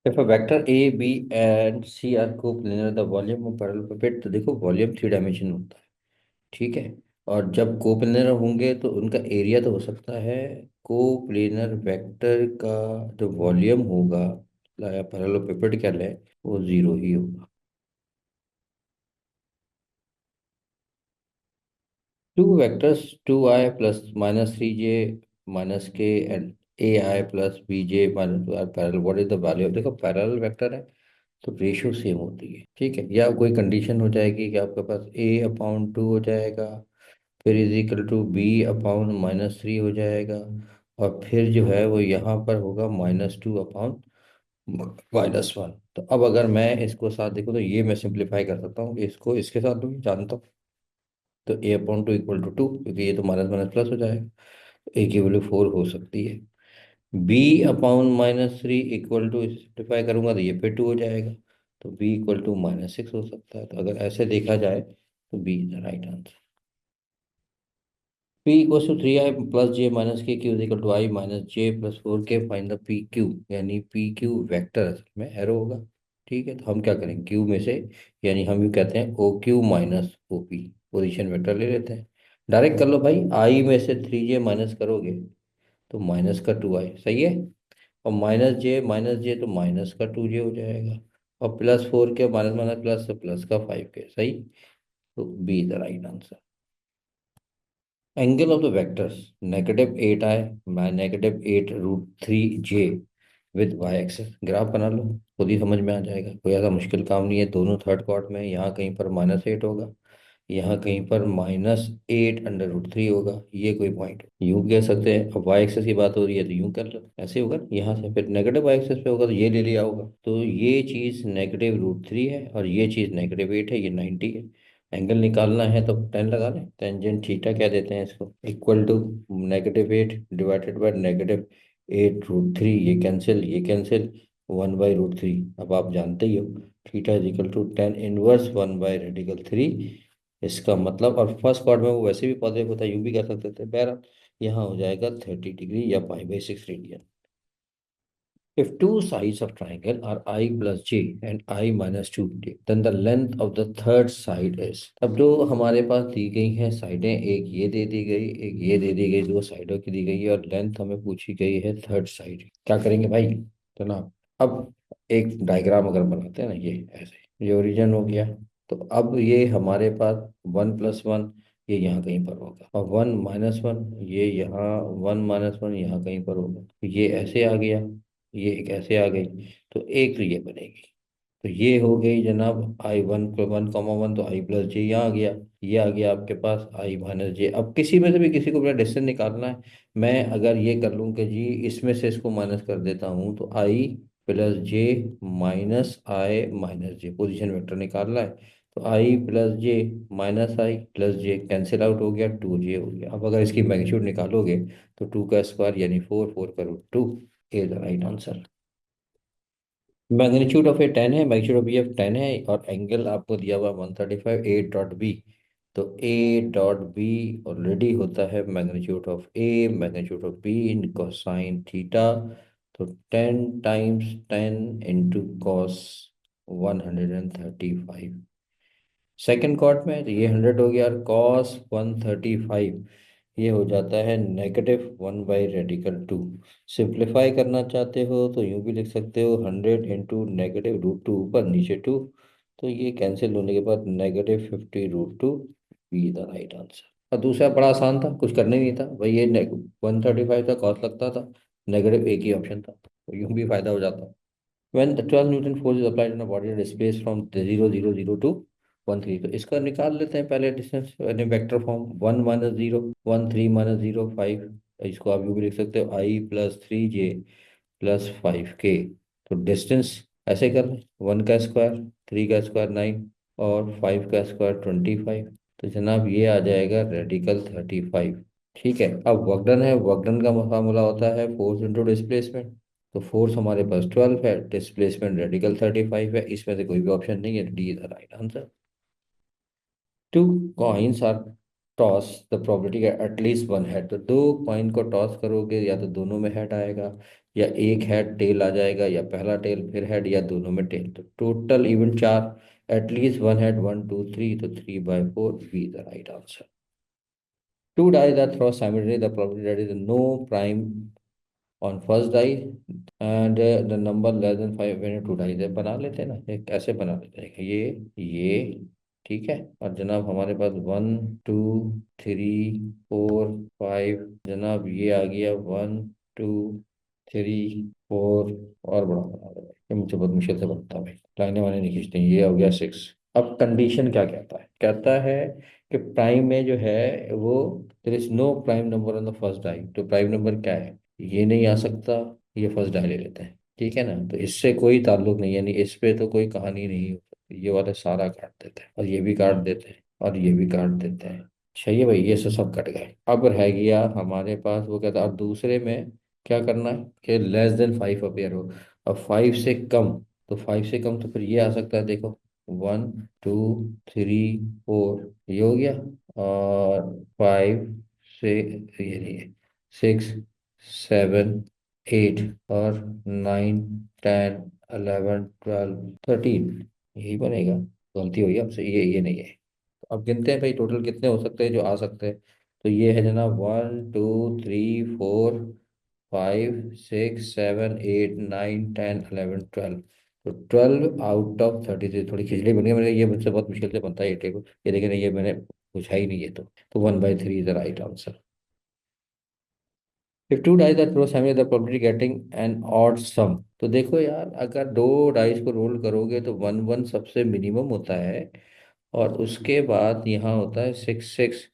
If a vector A B and C are coplanar the volume of parallelepiped, तो देखो volume three dimension होता है। ठीक है। और जब कोप्लेनर होंगे तो उनका एरिया तो हो सकता है, कोप्लेनर वेक्टर का जो वॉल्यूम होगा या पैरेललेलोपेड क्या है, वो जीरो ही होगा। Two vectors, two i plus minus three j minus k and a i plus b j minus are parallel, what is the value? देखो पैरेलल वेक्टर है तो रेशियो सेम होती है। ठीक है। या कोई कंडीशन हो जाएगी कि आपके पास ए अपॉन टू हो जाएगा, फिर is equal to B upon minus three हो जाएगा, और फिर जो है वो यहाँ पर होगा minus two upon minus one. तो अब अगर मैं इसको साथ देखूँ तो ये मैं सिंप्लीफाई कर सकता हूँ, इसको इसके साथ भी जानता हूँ। तो a upon two equal to two, क्योंकि ये तो माइनस माइनस प्लस हो जाएगा। ए की वैल्यू फोर हो सकती है। B upon minus three equal to, simplify करूंगा तो ये फिर टू हो जाएगा। तो b equal to minus six हो सकता है। तो अगर ऐसे देखा जाए तो B is the right answer. P equal to three i plus j minus k Q equal to i minus j plus four k, find the P Q. यानी पी क्यू वेक्टर असल में एरो होगा। ठीक है। तो हम क्या करेंगे, क्यू में से, यानी हम यू कहते हैं O Q minus O P, position vector ले लेते हैं। डायरेक्ट कर लो भाई, आई में से थ्री जे माइनस करोगे तो माइनस का टू आई, सही है। और माइनस जे तो माइनस का टू जे हो जाएगा। और प्लस फोर के माइनस माइनस प्लस से प्लस का फाइव के, सही। तो B is the right answer. Angle of the vectors negative eight I my negative eight root three J with Y axis, graph बना लो, खुद ही समझ में आ जाएगा। कोई ऐसा मुश्किल काम नहीं है। दोनों थर्ड क्वार्ट में, यहाँ कहीं पर माइनस एट होगा, यहाँ कहीं पर minus eight under root three होगा। ये कोई पॉइंट यूं कह सकते हैं। अब वाई एक्सेस की बात हो रही है तो यूं कर लो, ऐसे होगा। यहाँ से फिर नेगेटिव वाई एक्सेस पे होगा तो ये ले लिया होगा। तो ये चीज़ नेगेटिव रूट थ्री है और ये चीज़ नेगेटिव एट है, ये 90 है। एंगल निकालना है तो टेन लगा लें, टेंजेंट थीटा क्या देते हैं इसको, equal to negative eight divided by negative eight root three, ये कैंसिल ये cancel, one by root three. अब आप जानते ही हो theta is equal to tan inverse one by radical three. इसका मतलब, और फर्स्ट क्वाड्रेंट में वो वैसे भी पॉजिटिव होता है, यूं भी कर सकते थे। बहरहाल यहाँ हो जाएगा 30 डिग्री या pi by six radian. If two sides of triangle are I plus j and I minus 2j, then the length of the third side is। अब जो हमारे पास दी गई हैं साइडें, एक ये दे दी गई, एक ये दे दी गई, दो साइडों की दी गई है, और लेंथ हमें पूछी गई है थर्ड साइड। क्या करेंगे भाई, तो ना, अब एक डायग्राम अगर बनाते हैं ना, ये ऐसे, ये ओरिजिन हो गया। तो अब ये हमारे पास वन प्लस वन, ये यहाँ कहीं पर होगा, और वन माइनस वन, ये यहाँ, वन माइनस वन यहाँ कहीं पर होगा। तो ये ऐसे आ गया, ये एक ऐसे आ गई, तो एक तो ये बनेगी। तो ये हो गई जनाब I one, one comma one, तो आई प्लस जे यहाँ आ गया। ये आ गया आपके पास आई माइनस जे। अब किसी में से भी किसी को अपना डिस्टेंस निकालना है। मैं अगर ये कर लूँ कि जी इसमें से इसको माइनस कर देता हूँ, तो आई प्लस जे माइनस आई माइनस जे, पोजिशन वेक्टर निकालना है। तो आई प्लस जे माइनस आई प्लस जे कैंसिल आउट हो गया, टू जे हो गया। अब अगर इसकी मैग्नीट्यूड निकालोगे तो टू का स्क्वायर यानी फोर, फोर का root two is the right answer. Magnitude of A ten है, magnitude of B of ten है, और एंगल आपको दिया हुआ 135, ए डॉट बी। तो ए डॉट बी ऑलरेडी होता है magnitude of A magnitude of B in cosine theta. तो ten times ten into cos 135। Second quarter में तो ये 100 हो गया, और कॉस 135 ये हो जाता है negative one by radical two. Simplify करना चाहते हो तो यूं भी लिख सकते हो 100 इंटू नेगेटिव रूट टू, ऊपर नीचे टू। तो ये कैंसिल होने के बाद negative 50 root two, B the right answer. और दूसरा बड़ा आसान था, कुछ करना ही नहीं था भाई, ये 135 का कॉस लगता था, नेगेटिव एक ही ऑप्शन था, तो यूं भी फायदा हो जाता। When the 12 Newton force is applied on a body that displaced from the 0 0 0 to 1 3, तो इसका निकाल लेते हैं पहले डिस्टेंस यानी vector form, one minus zero one, three minus zero five. इसको आप यूँ भी लिख सकते हो आई प्लस थ्री जे प्लस फाइव के। तो डिस्टेंस ऐसे कर लें, वन का स्क्वायर, थ्री का स्क्वायर नाइन, और फाइव का स्क्वायर 25। तो जनाब ये आ जाएगा रेडिकल 35। ठीक है। अब वर्कडन है, वर्कडन का फार्मूला होता है फोर्स इंटू डिस्प्लेसमेंट। तो फोर्स हमारे पास 12 है, डिस्प्लेसमेंट रेडिकल 35 है, इसमें से कोई भी ऑप्शन नहीं है, D is the right answer. Two coins are toss the probability at least one head, तो दो कॉइन को टॉस करोगे या तो दोनों में हेड आएगा, या एक हेड टेल आ जाएगा, या पहला टेल फिर हेड, या दोनों में टेल। तो टोटल इवन चार, at least one head, one two three, तो 3/4 B the right answer. Two dice are thrown simultaneously. The probability that is no prime on first die and the number less than five when two dice है, बना लेते हैं ना, ये कैसे बना लेते हैं, ये ठीक है। और जनाब हमारे पास 1 2 3 4 5, जनाब ये आ गया 1 2 3 4, और बड़ा बना दो भाई, ये मुझे बहुत मुश्किल से बनता है भाई, लाइनें वाने नहीं खींचते हैं। ये हो गया 6। अब कंडीशन क्या कहता है, कहता है कि प्राइम में जो है वो there is no prime number on the first die, तो प्राइम नंबर क्या है, ये नहीं आ सकता, ये फर्स्ट डाई ले लेते हैं, ठीक है ना। तो इससे कोई ताल्लुक नहीं, यानी इस पे तो कोई कहानी नहीं हो सकती, ये वाले सारा काट देते हैं, और ये भी काट देते हैं, और ये भी काट देते हैं। सही है भाई, ये सब कट गए। अब रह गया हमारे पास, वो कहता है अब दूसरे में क्या करना है कि लेस देन 5 अपेयर हो। अब 5 से कम, तो 5 से कम तो फिर ये आ सकता है, देखो 1 2 3 4, ये हो गया। और 5 से, ये नहीं है, 6 7 8, और 9 10 11 12 13, यही बनेगा। गलती हुई हमसे, ये नहीं है। तो अब गिनते हैं भाई टोटल कितने हो सकते हैं जो आ सकते हैं। तो ये है जनाब 1 2 3 4 5 6 7 8 9 10 11 12। तो 12 आउट ऑफ 33, थोड़ी खिचड़ी बनी है मेरे, ये मुझसे बहुत मुश्किल से बनता है ये टेबल, ये लेकिन ये मैंने पूछा ही नहीं है। तो 1/3 is the right answer. If two dice are throw simultaneously the probability getting an odd sum, तो देखो यार, अगर दो डाइस को रोल करोगे तो 1 1 सबसे मिनिमम होता है, और उसके बाद यहाँ होता है 6 6।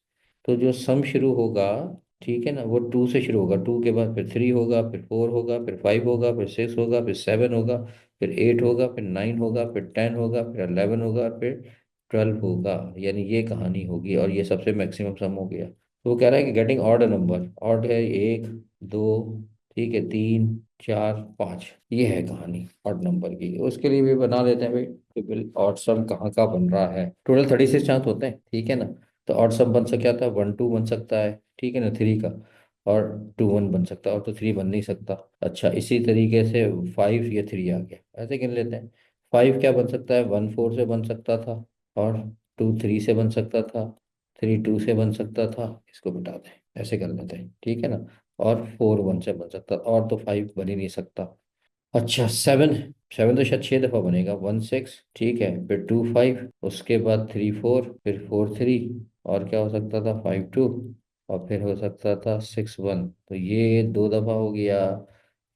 तो जो सम शुरू होगा, ठीक है ना, वो 2 से शुरू होगा, 2 के बाद फिर 3 होगा, फिर 4 होगा, फिर 5 होगा, फिर 6 होगा, फिर 7 होगा, फिर 8 होगा, फिर 9 होगा, फिर 10 होगा, फिर 11 होगा, और फिर 12 होगा। यानी ये कहानी होगी, और ये सबसे मैक्सिमम सम हो गया। तो वो कह रहा है कि गेटिंग ऑड नंबर, ऑड है 1 2, ठीक है, 3 4 5, ये है कहानी ऑड नंबर की। उसके लिए भी बना लेते हैं भाई टेबल, ऑड सम कहाँ का बन रहा है। टोटल 36 चांस होते हैं, ठीक है ना। तो ऑड सम बन सकता था, 1 2 बन सकता है, ठीक है ना, 3 का, और 2 1 बन सकता है, और तो 3 बन नहीं सकता। अच्छा, इसी तरीके से 5 या 3 आ गया, ऐसे गिन लेते हैं। 5 क्या बन सकता है, 1 4 से बन सकता था, और 2 3 से बन सकता था, 3 2 से बन सकता था, इसको मिटा दें, ऐसे कर लेते हैं, ठीक है ना। और 4 1 से बन सकता, और तो 5 बन ही नहीं सकता। अच्छा, 7, 7 तो शायद 6 दफा बनेगा, 1 6, ठीक है, फिर 2 5, उसके बाद 3 4, फिर 4 3, और क्या हो सकता था, 5 2, और फिर हो सकता था 6 1। तो ये 2 दफा हो गया,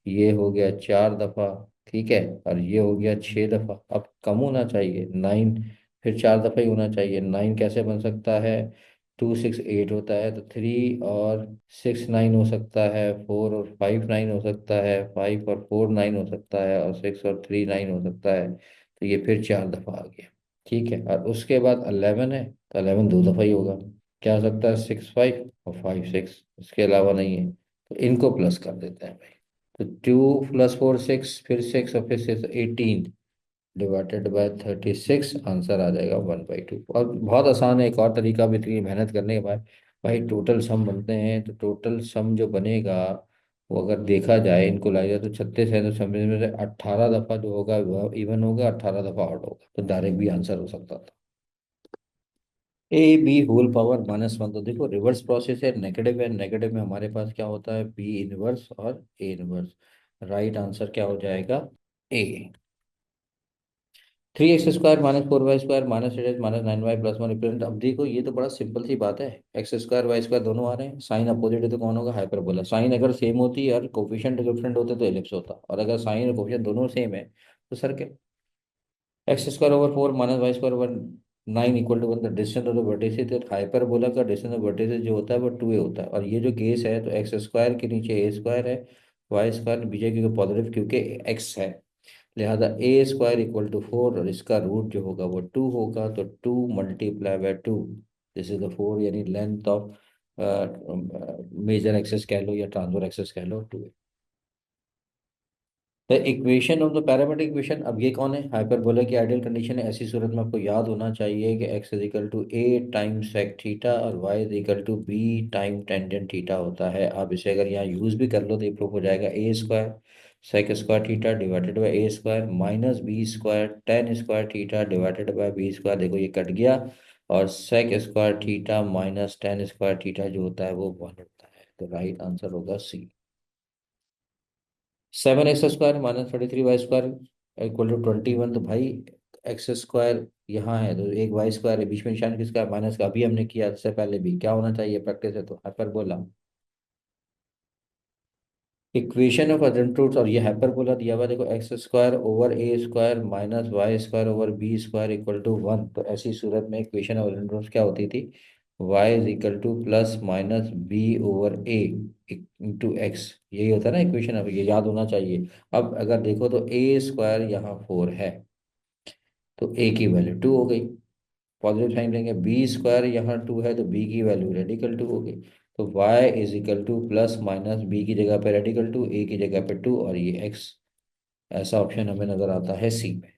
ये हो गया 4 दफा, ठीक है, और ये हो गया 6 दफा। अब कम होना चाहिए 9, फिर 4 दफा ही होना चाहिए। 9 कैसे बन सकता है, 2 6 8 होता है, तो 3 और 6 9 हो सकता है, 4 और 5 9 हो सकता है, 5 और 4 9 हो सकता है, और 6 और 3 9 हो सकता है। तो ये फिर 4 दफा आ गया, ठीक है। और उसके बाद 11 है, तो 11 2 दफा ही होगा। क्या हो सकता है, 6 5 और 5 6, इसके अलावा नहीं है। तो इनको प्लस कर देते हैं भाई। तो 2 + 4 6, फिर 6, और फिर 6 18, डिवाइडेड बाय 36, आंसर आ जाएगा 1/2। और बहुत आसान है, एक और तरीका भी, इतनी मेहनत करने के बाद भाई टोटल सम बनते हैं, तो टोटल सम जो बनेगा वो अगर देखा जाए, इनको लाया जाए, तो 36 है, तो समझ में से 18 दफा जो होगा वह इवन होगा, 18 दफा ऑड होगा, तो डायरेक्ट भी आंसर हो सकता था। AB होल पावर -1, तो देखो रिवर्स प्रोसेस है, नेगेटिव है, नेगेटिव में हमारे पास क्या होता है, B इनवर्स और A इनवर्स। राइट आंसर क्या हो जाएगा, ए। 3x² -4y² -8x -9y +1 represent. अब देखो ये तो बड़ा सिंपल सी बात है, x² y² दोनों आ रहे हैं, साइन अपोजिट है तो कौन होगा, हाइपरबोला। साइन अगर सेम होती है और कोफिशिएंट डिफरेंट होते तो एलिप्स होता, और अगर साइन और कोफिशिएंट दोनों सेम है तो circle. x² / 4 - y² / 9 = 1, the distance of the vertices, तो हाइपरबोला का डिस्टेंस ऑफ वर्टिसेस जो होता है वो 2a होता है। और ये जो केस है, तो x² के नीचे a² है, y² पीछे क्योंकि पॉजिटिव, क्योंकि x है, लिहाजा a² = 4, और इसका रूट जो होगा वो 2 होगा, तो 2 × 2, दिस इज द 4, यानी लेंथ ऑफ मेजर एक्सेस कह लो या ट्रांसफर एक्सेस कह लो, 2। The equation of the parametric equation, अब ये कौन है, हाइपरबोला की आइडियल कंडीशन है। ऐसी सूरत में आपको याद होना चाहिए कि x is equal to A time sec theta और y is equal to B time tangent theta होता है। आप इसे अगर यहाँ यूज भी कर लो तो ये प्रूफ हो जाएगा a square sec square theta divided by a square minus b square tan square theta divided by b square. देखो ये कट गया, और sec square theta minus tan square theta जो होता है वो 1 होता है। तो राइट आंसर होगा सी। 7x² minus 33y² equal to 21। तो भाई एक्स स्क्वायर यहाँ है तो एक वाई स्क्वायर है, बीच में निशान किसका है, माइनस का। अभी हमने किया इससे पहले भी, क्या होना चाहिए, प्रैक्टिस है तो हाइपरबोला। इक्वेशन ऑफ असिम्प्टोट्स, और ये हाइपरबोला दिया हुआ है, देखो X square over A square minus Y square over B square equal to 1। तो ऐसी सूरत में इक्वेशन ऑफ असिम्प्टोट्स क्या होती थी, Y is equal to plus minus B over A into X. यही होता है ना इक्वेशन, अब ये याद होना चाहिए। अब अगर देखो तो ए स्क्वायर यहाँ 4 है, तो ए की वैल्यू 2 हो गई, पॉजिटिव साइन लेंगे। बी स्क्वायर यहाँ 2 है तो बी की वैल्यू रेडिकल 2 हो गई। तो y is equal to plus minus B की जगह पे रेडिकल 2, ए की जगह पे 2 और ये x। ऐसा ऑप्शन हमें नजर आता है सी में।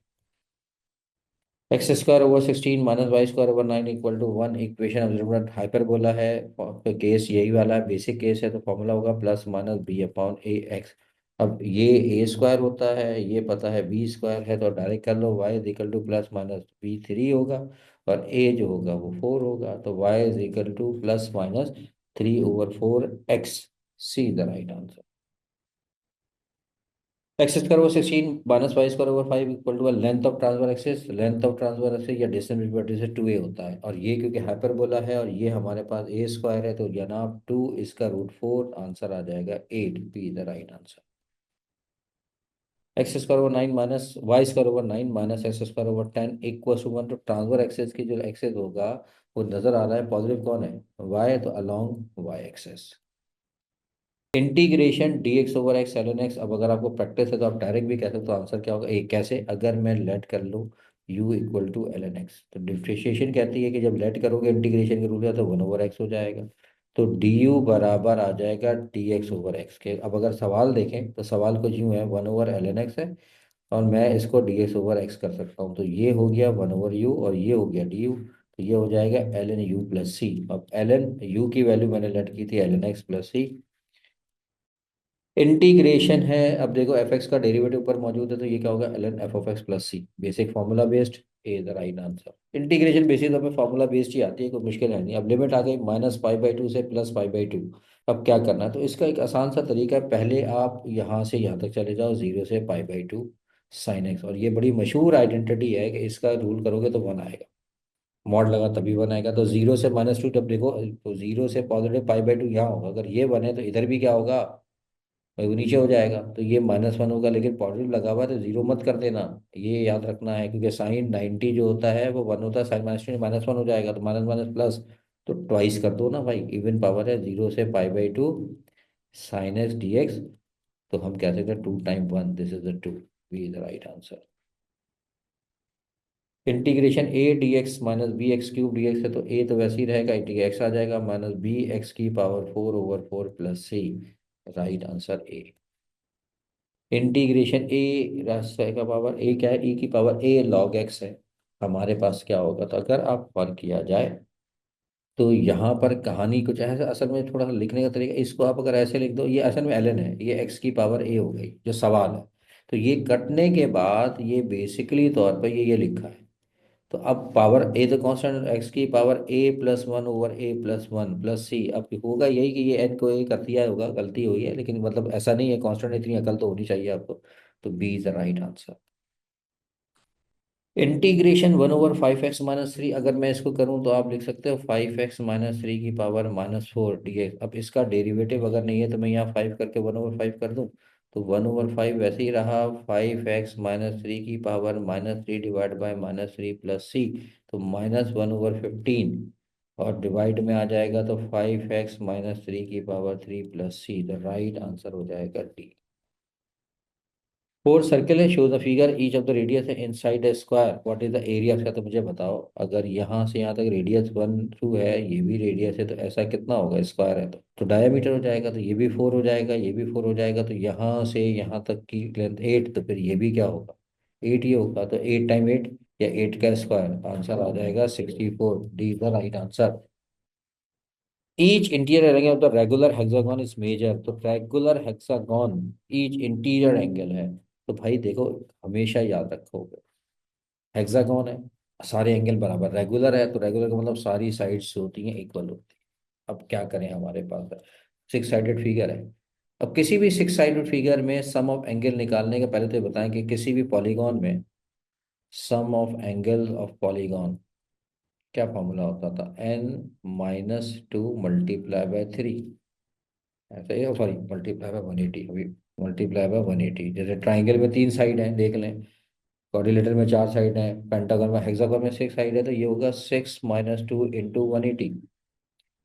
x² over 16 minus y² over 9 equal to 1। Equation of hyperbola है, केस यही वाला है, बेसिक केस है, तो फॉर्मूला होगा plus minus B upon A X. अब ये ए स्क्वायर होता है, ये पता है बी स्क्वायर है, तो डायरेक्ट कर लो, y is equal to plus minus B 3 होगा और ए जो होगा वो 4 होगा। तो y is equal to plus minus 3/4 x। C the right answer. x² over 16 minus y² over 5 equal to length of transverse axis. Length of transverse axis या distance between vertices 2a होता है, और ये क्योंकि हाइपरबोला है और ये हमारे पास ए स्क्वायर है, तो जनाब 2 इसका रूट 4, आंसर आ जाएगा 8, B the right answer. x² over 9 minus y² over 9 minus x² over 10 equal to 1। तो ट्रांसफर एक्सिस की जो एक्सिस होगा वो नजर आ रहा है, पॉजिटिव कौन है, y, तो along y axis. Integration dx/x ln x। अब अगर आपको प्रैक्टिस है तो आप डायरेक्ट भी कह सकते हो, आंसर क्या होगा, एक कैसे, अगर मैं लेट कर लूँ u equal to ln x। तो डिफ्रेंशिएशन कहती है कि जब लेट करोगे इंटीग्रेशन के रूल है तो 1/x हो जाएगा। तो du बराबर आ जाएगा dx/x के। अब अगर सवाल देखें तो सवाल कुछ यूं है, 1/ln x है, और मैं इसको dx/x कर सकता हूँ। तो ये हो गया 1/u और ये हो गया du। तो ये हो जाएगा ln u प्लस सी। अब ln u की वैल्यू मैंने लेट की थी ln x प्लस सी। इंटीग्रेशन है, अब देखो एफ एक्स का डेरिवेटिव ऊपर मौजूद है, तो ये क्या होगा, L N F of X plus C. Basic formula based, A the right answer. Integration basic तौर पे फार्मूला बेस्ड ही आती है, कोई मुश्किल है नहीं। अब लिमिट आ गई -π/2 से +π/2। अब क्या करना है, तो इसका एक आसान सा तरीका है, पहले आप यहाँ से यहाँ तक चले जाओ, 0 से π/2 साइन एक्स। और ये बड़ी मशहूर आइडेंटिटी है कि इसका रूल करोगे तो 1 आएगा, मॉड लगा तभी 1 आएगा। तो 0 से -2, जब देखो तो 0 से पॉजिटिव π/2 यहाँ होगा, अगर ये 1 है तो इधर भी क्या होगा, भाई वो नीचे हो जाएगा, तो ये -1 होगा, लेकिन पॉजिटिव लगा हुआ है तो जीरो मत कर देना। ये याद रखना है, क्योंकि साइन 90 जो होता है वो 1 होता है, साइन -1 हो जाएगा, तो माइनस माइनस प्लस, तो ट्वाइस कर दो ना भाई, इवन पावर है, 0 से π/2 साइन एक्स डी एक्स। तो हम कह सकते हैं 2 time 1, this is the 2, B is the right answer. Integration A D X minus B X cube D X है, तो ए तो वैसे ही रहेगा, एक्स आ जाएगा, माइनस बी एक्स की power 4/4 plus c. Right answer A. Integration ए रास्ता का पावर ए क्या है, ई की पावर ए लॉग एक्स है। हमारे पास क्या होगा, तो अगर आप फर्क किया जाए तो यहाँ पर कहानी कुछ ऐसा, असल में थोड़ा सा लिखने का तरीका, इसको आप अगर ऐसे लिख दो, ये असल में एलन है, ये एक्स की पावर ए हो गई जो सवाल है। तो ये कटने के बाद ये बेसिकली तौर पर ये लिखा है। तो अब पावर ए तो कांस्टेंट, एक्स की पावर a+1/a+1 प्लस सी। अब होगा यही कि ये एन को ए कर दिया होगा, गलती हुई है, लेकिन मतलब ऐसा नहीं है, कांस्टेंट, इतनी अकल तो होनी चाहिए आपको। तो B is the right answer. Integration 1/5x-3, अगर मैं इसको करूं तो आप लिख सकते हो 5x-3 की पावर -4 dx। अब इसका डेरिवेटिव अगर नहीं है तो मैं यहाँ 5 करके 1/5 कर दूं, तो 1/5 वैसे ही रहा, 5x-3 की पावर -3 डिवाइड बाय -3 प्लस सी। तो -1/15, और डिवाइड में आ जाएगा तो 5x-3 की power 3 plus c. The right answer हो जाएगा डी। फोर सर्कल है, show the figure, each of the radius है inside the square, what is the area इसका, तो मुझे बताओ। अगर यहाँ से यहाँ तक रेडियस 1 2 है, ये भी रेडियस है, तो ऐसा कितना होगा, स्क्वायर है तो डायमीटर हो जाएगा, तो ये भी 4 हो जाएगा, ये भी 4 हो जाएगा, तो यहाँ से यहाँ तक की लेंथ 8, तो फिर ये भी क्या होगा, 8 ही होगा, तो 8 टाइम 8 या 8 का स्क्वायर, आंसर आ जाएगा 64, D is the right answer. Each interior angle of the regular hexagon is measure, तो regular hexagon each interior angle है, तो भाई देखो, हमेशा याद रखोगे, हेक्सागोन है, सारे एंगल बराबर, रेगुलर है तो रेगुलर का मतलब सारी साइड्स होती हैं इक्वल होती हैं। अब क्या करें, हमारे पास सिक्स साइडेड फिगर है। अब किसी भी सिक्स साइडेड फिगर में सम ऑफ एंगल निकालने के पहले तो ये बताएं कि किसी भी पॉलीगॉन में सम ऑफ एंगल ऑफ पॉलीगॉन क्या फॉर्मूला होता था, n-2 × 3, ऐसे ही, सॉरी, मल्टीप्लाई बाय 180, अभी मल्टीप्लाई बाय 180, जैसे ट्राइंगल में 3 साइड हैं देख लें, क्वाड्रिलेटरल में 4 साइड हैं, पेंटागन में, हेक्सागन में 6 साइड है, तो ये होगा 6 - 2 × 180,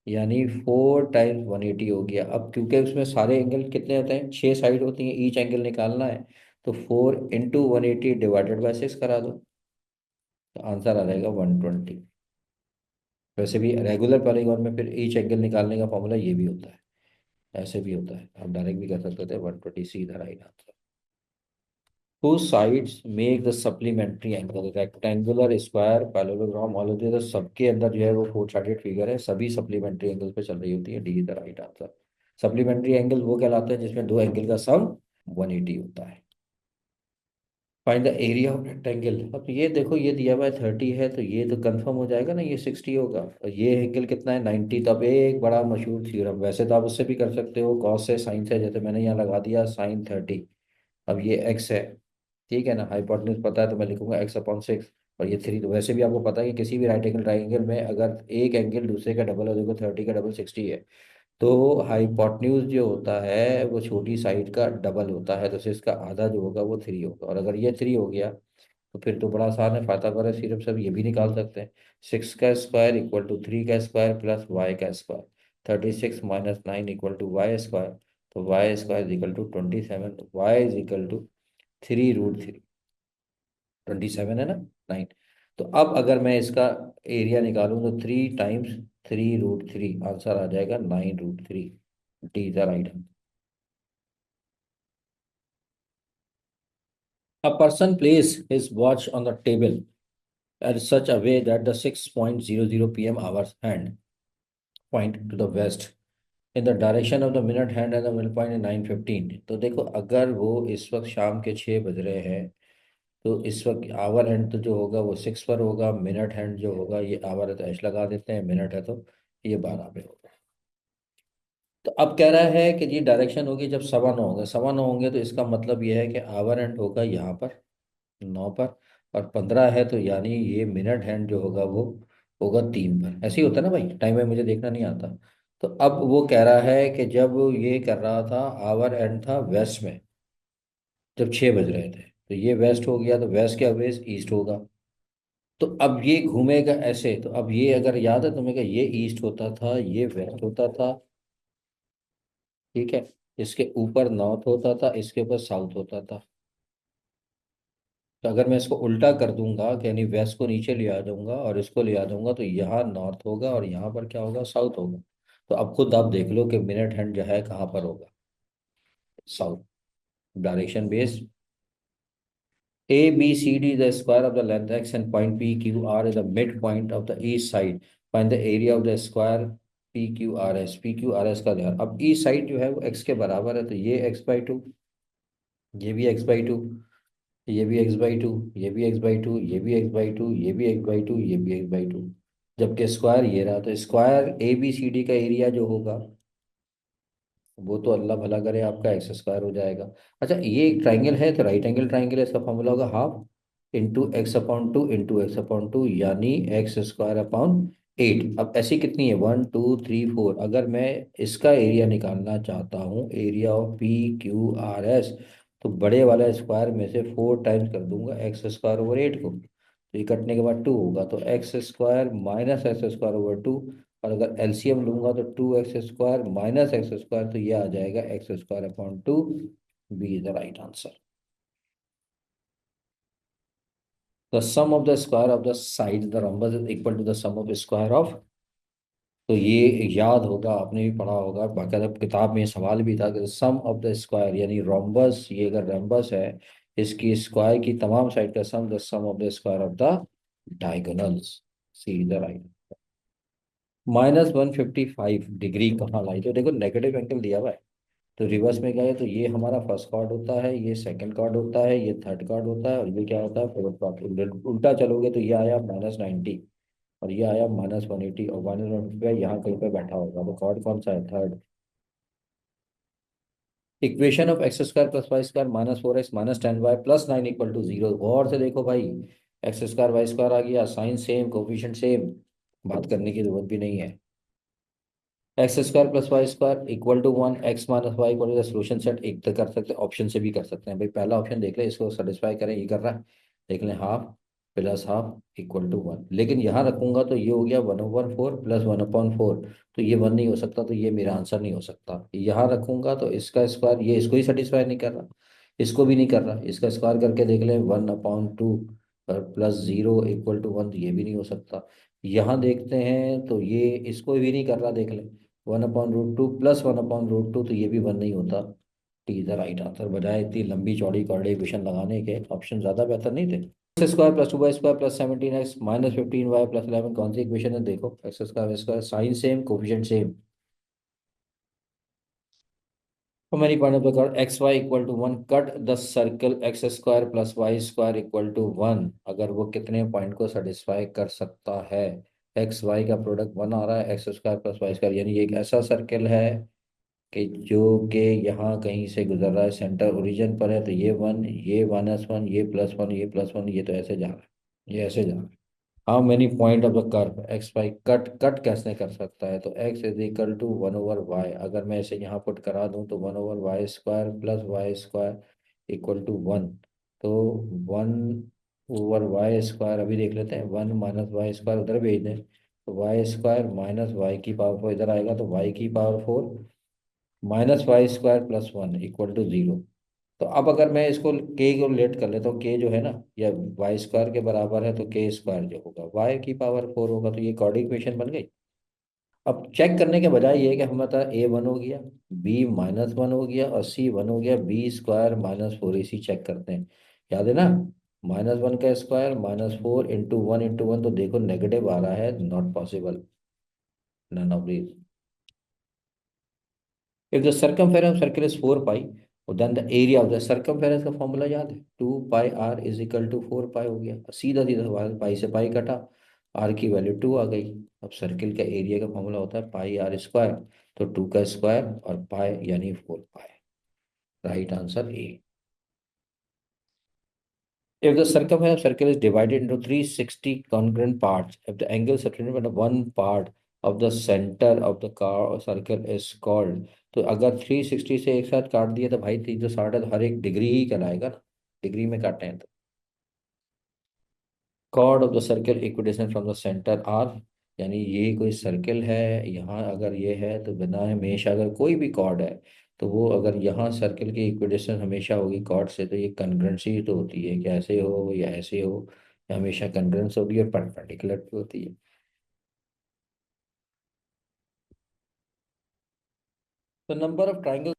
यानी 4 टाइम्स 180 हो गया। अब क्योंकि उसमें सारे एंगल कितने होते हैं, 6 साइड होती हैं, ईच एंगल निकालना है, तो 4 × 180 डिवाइडेड बाय 6 करा दो, तो आंसर आ जाएगा 120। वैसे भी रेगुलर पॉलीगॉन में फिर ईच एंगल निकालने का फॉर्मूला ये भी होता है, ऐसे भी होता है, आप डायरेक्ट भी कर सकते थे, 120 सीधा right answer. Whose sides make the supplementary angle, rectangular, square, parallelogram, all of this, सबके अंदर जो है वो फोर साइडेड फिगर है, सभी सप्लीमेंट्री एंगल पे चल रही होती है, D is the right answer. Supplementary angle वो कहलाते हैं जिसमें दो एंगल का सम 180 होता है। Find the area of rectangle, अब ये देखो, ये दिया हुआ है 30 है, तो ये तो कंफर्म हो जाएगा ना, ये 60 होगा, और ये एंगल कितना है, 90, तो अब एक बड़ा मशहूर थ्योरम, वैसे तो आप उससे भी कर सकते हो, कॉस से साइन से, जैसे मैंने यहाँ लगा दिया sin 30, अब ये एक्स है, ठीक है ना, हाइपोटेन्यूज पता है तो मैं लिखूंगा x/6, और ये 3, तो वैसे भी आपको पता है कि किसी भी राइट एंगल ट्राइंगल में अगर एक एंगल दूसरे का डबल हो, देखो 30 का डबल 60 है, तो हाइपोटेन्यूज जो होता है वो छोटी साइड का डबल होता है, तो इससे इसका आधा जो होगा वो 3 होगा, और अगर ये 3 हो गया तो फिर तो बड़ा आसान है, पाइथागोरस थ्योरम सब ये भी निकाल सकते हैं, 6 का स्क्वायर = 3 का स्क्वायर प्लस वाई का स्क्वायर, 36 - 9 = y², तो y² = 27, y = 3√3, 27 है ना, 9, तो अब अगर मैं इसका एरिया निकालूं तो 3 × 3√3, आंसर आ जाएगा 9√3, D is the right. A person place his watch on the table at such a way that the 6:00 p.m. hours hand point to the west in the direction of the minute hand and the middle point in 9:15, तो देखो, अगर वो इस वक्त शाम के 6 बज रहे हैं, तो इस वक्त आवर हैंड तो जो होगा वो 6 पर होगा, मिनट हैंड जो होगा, ये आवर है तो एच लगा देते हैं, मिनट है तो ये 12 पे होगा। तो अब कह रहा है कि जी डायरेक्शन होगी जब 9:15 होंगे, 9:15 होंगे, तो इसका मतलब ये है कि आवर हैंड होगा यहाँ पर 9 पर, और 15 है, तो यानी ये मिनट हैंड जो होगा वो होगा 3 पर, ऐसे ही होता है ना भाई, टाइम में मुझे देखना नहीं आता। तो अब वो कह रहा है कि जब ये कर रहा था, आवर एंड था वेस्ट में, जब 6 बज रहे थे, तो ये वेस्ट हो गया, तो वेस्ट के अवेज ईस्ट होगा, तो अब ये घूमेगा ऐसे, तो अब ये अगर याद है तुम्हें कि ये ईस्ट होता था, ये वेस्ट होता था, ठीक है, इसके ऊपर नॉर्थ होता था, इसके ऊपर साउथ होता था, तो अगर मैं इसको उल्टा कर दूंगा कि यानी वेस्ट को नीचे ले आ जाऊंगा और इसको ले आ जाऊंगा, तो यहाँ नॉर्थ होगा और यहाँ पर क्या होगा, साउथ होगा, तो अब खुद आप देख लो कि मिनट हैंड जो है कहाँ पर होगा, south, direction based. ABCD is the square of the length x and point PQR is the midpoint of the east side. Find the area of the square PQRS. PQRS का ध्यान, अब east side जो है वो x के बराबर है, तो ये x/2, ये भी x/2, ये भी x/2, ये भी x/2, ये भी x/2, ये भी x/2, ये भी x/2, जबकि स्क्वायर ये रहा, तो स्क्वायर ABCD का एरिया जो होगा वो तो अल्लाह भला करे आपका x² हो जाएगा। अच्छा, ये एक ट्राइंगल है, तो राइट एंगल ट्राइंगल है, इसका फॉर्मूला होगा हाफ इंटू x/2 यानी x²/8। अब ऐसी कितनी है, 1 2 3 4, अगर मैं इसका एरिया निकालना चाहता हूँ, एरिया ऑफ PQRS, तो बड़े वाला स्क्वायर में से 4 टाइम्स कर दूंगा x² / 8 को, तो ये कटने के बाद 2 होगा, तो x² - x²/2, और अगर एलसीएम लूंगा तो 2x² - x², तो ये आ जाएगा x² / 2, B is the right answer. The sum of the square of the side the rhombus is equal to the sum of square of. तो ये याद होगा, आपने भी पढ़ा होगा, बाकायदा किताब में ये सवाल भी था कि सम ऑफ द स्क्वायर यानी रोम्बस, ये अगर रोम्बस है इसकी स्क्वायर की तमाम साइड का sum the sum of the square of the diagonals. C the right. -155 degree कहाँ लाई, तो देखो नेगेटिव एंगल दिया हुआ है, तो रिवर्स में गए तो ये हमारा फर्स्ट कार्ड होता है, ये सेकंड कार्ड होता है, ये थर्ड कार्ड होता है, और ये क्या होता है फोर्थ कार्ड। उल्टा चलोगे तो ये आया -90 और ये आया -180 और -150 यहाँ कहीं पे बैठा होगा, तो कार्ड कौन सा है, third. Equation of X square plus Y square -4x -10y +9 equal to 0। गौर से देखो भाई, एक्स स्क्वायर वाई स्क्वायर आ गया, साइन सेम, कोफिशिएंट सेम, बात करने की जरूरत भी नहीं है। X square plus Y square equal to 1, X minus Y equal to solution set. एक तो कर सकते हैं, ऑप्शन से भी कर सकते हैं भाई, पहला ऑप्शन देख ले, इसको सेटिस्फाई करें, ये कर रहा है, देख लें, half plus half equal to 1। लेकिन यहाँ रखूंगा तो ये हो गया 1/4 प्लस 1/4, तो ये 1 नहीं हो सकता, तो ये मेरा आंसर नहीं हो सकता। यहाँ रखूंगा तो इसका स्क्वायर, ये इसको ही सेटिस्फाई नहीं कर रहा, इसको भी नहीं कर रहा, इसका स्क्वायर करके देख लें, 1/2 प्लस 0 इक्वल टू 1, तो ये भी नहीं हो सकता। यहाँ देखते हैं तो ये इसको भी नहीं कर रहा, देख लें, 1/√2 प्लस 1/√2, तो ये भी 1 नहीं होता। T is the right answer. बजाय इतनी लंबी चौड़ी कॉर्ड इक्वेशन लगाने के ऑप्शन ज्यादा बेहतर नहीं थे। X square plus 2y square plus 17x -15y plus 11 कौन सी इक्वेशन है, देखो, X square square sine same coefficient same. How many point of the chord x y equal to 1 cut the circle x square plus y square equal to 1। अगर वो कितने point को satisfy कर सकता है, एक्स वाई का product 1 आ रहा है, X square plus Y square, यानी ये एक ऐसा सर्कल है कि जो कि यहाँ कहीं से गुजर रहा है, सेंटर ओरिजिन पर है, तो ये 1, ये -1, ये +1, ये +1, ये तो ऐसे जा रहा है, ये ऐसे जा रहा है। How many point of the curve X Y, cut cut कैसे कर सकता है, तो x is equal to 1/y। अगर मैं इसे यहाँ पुट करा दूँ तो 1/y square plus Y square equal to 1। तो 1/y स्क्वायर अभी देख लेते हैं, 1 माइनस वाई स्क्वायर उधर भेज दें, तो वाई स्क्वायर माइनस वाई की पावर 4 इधर आएगा, तो वाई की power 4 minus Y square plus 1 equal to 0। तो अब अगर मैं इसको के को रिलेट कर लेता हूँ, के जो है ना, या वाई स्क्वायर के बराबर है, तो के स्क्वायर जो होगा वाई की पावर 4 होगा, तो ये कॉर्डिक इक्वेशन बन गई। अब चेक करने के बजाय ये है कि हम बता, ए 1 हो गया, बी -1 हो गया और सी 1 हो गया, बी स्क्वायर -4 इसी चेक करते हैं, याद है ना, -1 का स्क्वायर -4 इंटू 1 तो देखो नेगेटिव आ रहा है, not possible, none of these. If the circumference of circle is 4 pi, then the area of the circumference का फॉर्मूला याद है, 2 πr इज इक्वल टू 4 पाई हो गया, सीधा सीधा पाई से पाई कटा, आर की वैल्यू 2 आ गई। अब सर्किल का एरिया का फॉर्मूला होता है πr², तो 2 का स्क्वायर और पाई यानी 4 pi. Right answer A. If the circumference of circle is divided into 360 congruent parts, if the angle subtended by one part of the center of the car circle is called, तो अगर 360 से एक साथ काट दिया तो भाई 360 है, तो हर एक डिग्री ही कहलाएगा ना, डिग्री में काटे हैं तो। Chord of the circle equidistance from the centre R, यानी ये कोई सर्कल है, यहाँ अगर ये है तो बिना हमेशा, अगर कोई भी कॉर्ड है तो वो अगर यहाँ सर्कल की इक्विडिस्टेंस हमेशा होगी कॉर्ड से, तो ये कन्ग्रुएंसी तो होती है कि ऐसे हो या ऐसे हो, या हमेशा कन्ग्रुएंस होगी और परपेंडिकुलर भी होती है। तो number of triangle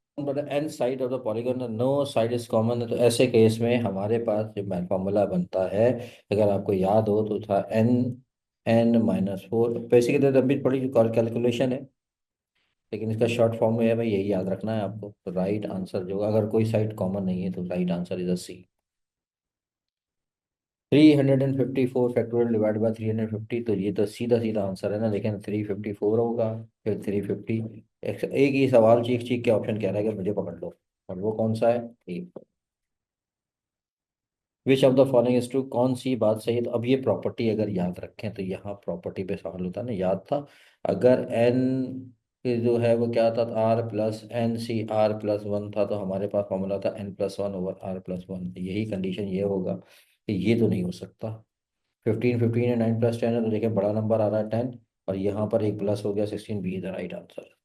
N side of the polygon, no side is common, तो ऐसे केस में हमारे पास जो फॉर्मूला बनता है, अगर आपको याद हो तो था n-4, पैसे की तो लंबी बड़ी कैलकुलेशन है, लेकिन इसका शॉर्ट फॉर्म में है भाई, यही याद रखना है आपको। तो राइट आंसर जो होगा, अगर कोई साइड कॉमन नहीं है, तो right answer is a C. 354 divide by 350, तो ये तो सीधा सीधा आंसर है ना, लेकिन 354 होगा, फिर 350, एक ही सवाल चीख चीख के ऑप्शन कह रहा है कि मुझे पकड़ लो, और वो कौन सा है, एक। विच of the following is true, कौन सी बात सही है, तो अब ये प्रॉपर्टी अगर याद रखें तो यहाँ प्रॉपर्टी पे सवाल होता है ना, याद था, अगर एन जो है वो क्या था, R+N+C R+1 था, तो हमारे पास फॉर्मूला था n+1/R+1, यही कंडीशन ये होगा कि ये तो नहीं हो सकता। 15 15 है, 9 + 10 है, तो देखिए बड़ा नंबर आ रहा है 10, और यहाँ पर एक प्लस हो गया 16, B is the right answer.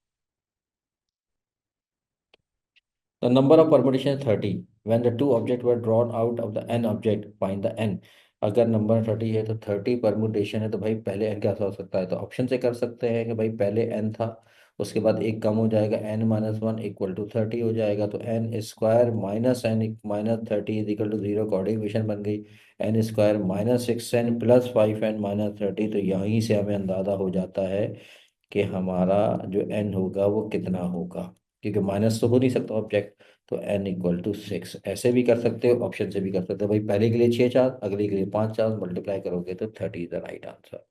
The number of permutation is 30 when the two objects were drawn out of the n object, find the n। अगर नंबर 30 है तो 30 परमुटेशन है, तो भाई पहले एन कैसा हो सकता है, तो ऑप्शन से कर सकते हैं कि भाई पहले एन था, उसके बाद एक कम हो जाएगा, n-1 इक्वल टू 30 हो जाएगा, तो n square minus n minus 30 is equal to 0, quadratic equation बन गई। N square minus 6n plus 5n minus 30, तो यहीं से हमें अंदाजा हो जाता है कि हमारा जो एन होगा वो कितना होगा, क्योंकि माइनस तो हो नहीं सकता ऑब्जेक्ट। तो एन इक्वल टू 6, ऐसे भी कर सकते हो, ऑप्शन से भी कर सकते हो। भाई पहले के लिए 6 चांस, अगले के लिए 5 चांस, मल्टीप्लाई करोगे तो 30 is the right answer.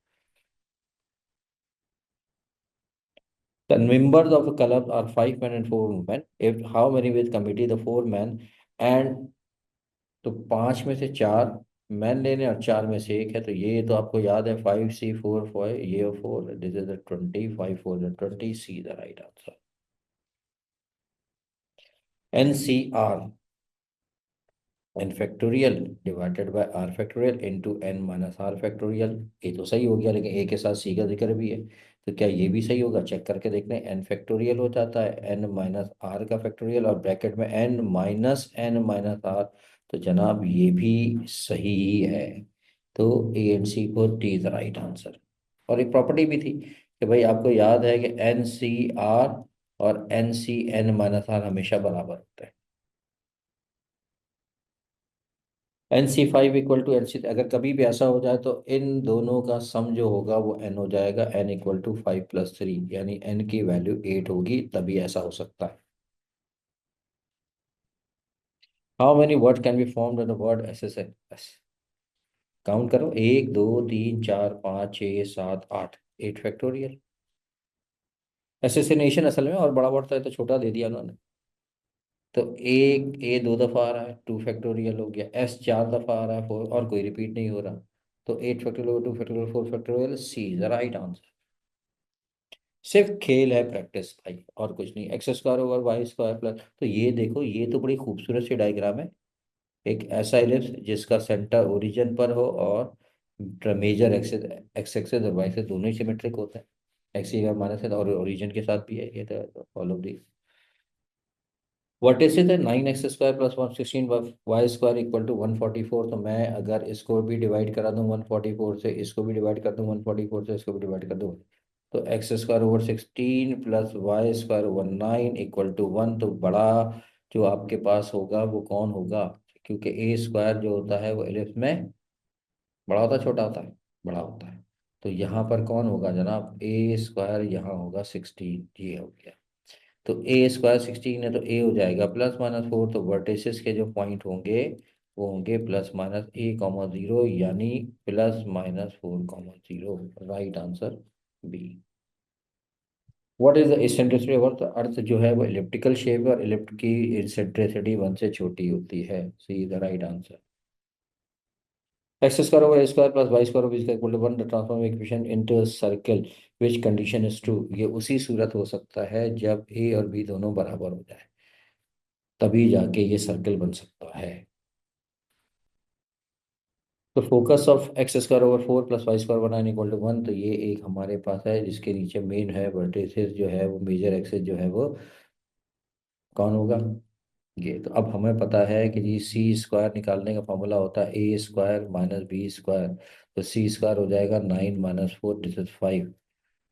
The members of a club are 5 men and 4 women. If how many with committee the 4 men and, तो 5 में से 4 मैन लेने और 4 में से 1 है, तो ये तो आपको याद है, 5C4 5, ये 4, this is the 20, 5 4 20, C the right answer. NCR, N factorial divided by R factorial into N minus R factorial, ये तो सही हो गया, लेकिन ए के साथ सी का जिक्र भी है, तो क्या ये भी सही होगा, चेक करके देख लें। एन फैक्टोरियल हो जाता है एन माइनस आर का फैक्टोरियल, और ब्रैकेट में एन माइनस आर, तो जनाब ये भी सही ही है। तो ए एंड सी को T is the right answer. और एक प्रॉपर्टी भी थी कि भाई आपको याद है कि एन सी आर और N C N minus R हमेशा बराबर होते हैं। NC5 इक्वल टू NC, अगर कभी भी ऐसा हो जाए तो इन दोनों का सम जो होगा वो n हो जाएगा, n इक्वल टू 5 + 3, यानी n की वैल्यू 8 होगी, तभी ऐसा हो सकता है। How many word can be formed in the word SSS? Count करो, 1 2 3 4 5 6 7 8, 8 फैक्टोरियल। एसेसिनेशन असल में और बड़ा वर्ड था, तो छोटा दे दिया उन्होंने। तो एक ए 2 दफा आ रहा है, 2 फैक्टोरियल हो गया, एस 4 दफा आ रहा है, 4, और कोई रिपीट नहीं हो रहा, तो 8 factorial, 2 factorial, 4 factorial, C is the right answer. सिर्फ खेल है, प्रैक्टिस भाई, और कुछ नहीं। X square over Y square plus, तो ये देखो, ये तो बड़ी खूबसूरत सी डायग्राम है। एक ऐसा एलिप्स जिसका सेंटर ओरिजिन पर हो, और मेजर एक्सेस, एक्स एक्सेस और वाई एक्सेस दोनों ही सिमेट्रिक होते हैं, एक्स का माइनस है, और ओरिजिन के साथ भी है, ये तो फॉलो दी। वर्टिसेस है 9x² plus 116 Y square equal to 144, तो मैं अगर इसको भी डिवाइड करा दूं 144 से, इसको भी डिवाइड कर दूं 144 से, इसको भी डिवाइड कर दूं, तो x² over 16 plus y² over 9 equal to 1, तो बड़ा जो आपके पास होगा वो कौन होगा, क्योंकि ए स्क्वायर जो होता है वो एलिप्स में बड़ा होता है, छोटा होता है, बड़ा होता है, तो यहाँ पर कौन होगा जनाब, ए स्क्वायर यहाँ होगा 16, ये हो गया। तो A² 16 है, तो ए हो जाएगा +-4, तो वर्टिसेस के जो पॉइंट होंगे वो होंगे +-a, 0, यानी +-4, 0, right answer B. What is the eccentricity of Earth? Earth जो है वो इलिप्टिकल शेप है, और इलिप्ट की इसेंट्रिसिटी 1 से छोटी होती है, C the right answer. x² over a² plus y² over b² equal to 1, the transform equation into circle, which condition is true? ये उसी सूरत हो सकता है जब a और b दोनों बराबर हो जाए, तभी जाके ये सर्कल बन सकता है। तो focus of x² over 4 plus y² over 9 equal to 1, तो ये एक हमारे पास है जिसके नीचे मेन है, वर्टिसेस जो है वो मेजर एक्सेस जो है वो कौन होगा, ये। तो अब हमें पता है कि जी सी स्क्वायर निकालने का फॉर्मूला होता है A² माइनस B², तो सी स्क्वायर हो जाएगा 9 - 4, दिस इज 5,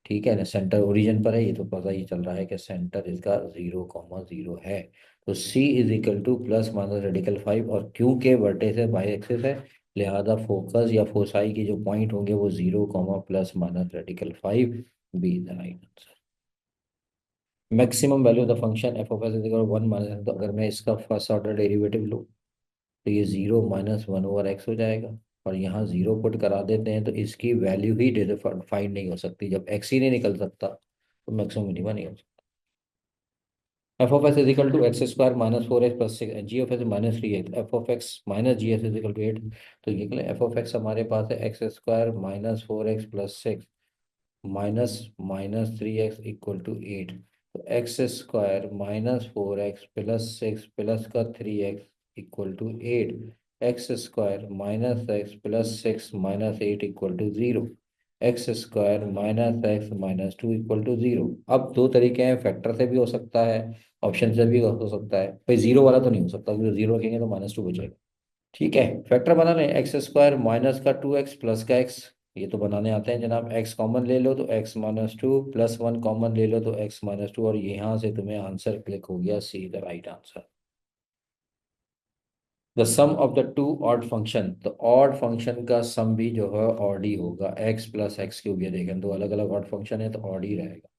ठीक है ना, सेंटर ओरिजिन पर है, ये तो पता ही चल रहा है कि सेंटर इसका 0, 0 है, तो C is equal to +-radical 5, और क्योंकि वर्टेक्स बाई एक्सिस है, लिहाजा फोकस या फोसाई के जो पॉइंट होंगे वो 0, +-radical 5, B the right answer. Maximum value of the function f(x) is equal to 1 - तो अगर मैं इसका फर्स्ट ऑर्डर डेरिवेटिव लूँ, तो ये 0 - 1/x हो जाएगा, और यहाँ 0 पुट करा देते हैं, तो इसकी वैल्यू ही फाइंड नहीं हो सकती, जब x ही नहीं निकल सकता तो मैक्सिमम मिनिमा नहीं हो सकता। f(x) is equal to x² - 4x + 6, g(x) -3x, f(x) -gx is equal to 8, तो ये f(x) हमारे पास है x² - 4x + 6 -3x equal to 8, तो x² - 4x + 6 प्लस का 3x equal to 8, x² - x + 6 - 8 equal to 0, x² - x -2 equal to 0। अब दो तरीके हैं, फैक्टर से भी हो सकता है, ऑप्शन से भी हो सकता है, भाई जीरो वाला तो नहीं हो सकता, क्योंकि जीरो रखेंगे तो -2 बचेगा। ठीक है, फैक्टर बना लें, एक्स स्क्वायर माइनस का 2x प्लस का x, ये तो बनाने आते हैं जनाब। x कॉमन ले लो तो x-2 प्लस 1 कॉमन ले लो तो x-2, और यहाँ से तुम्हें आंसर क्लिक हो गया, C the right answer. The sum of the two odd function, तो ऑड फंक्शन का सम भी जो है ऑड ही होगा, x प्लस एक्स क्यूब, ये देखें दो अलग अलग ऑड फंक्शन है तो ऑड ही रहेगा,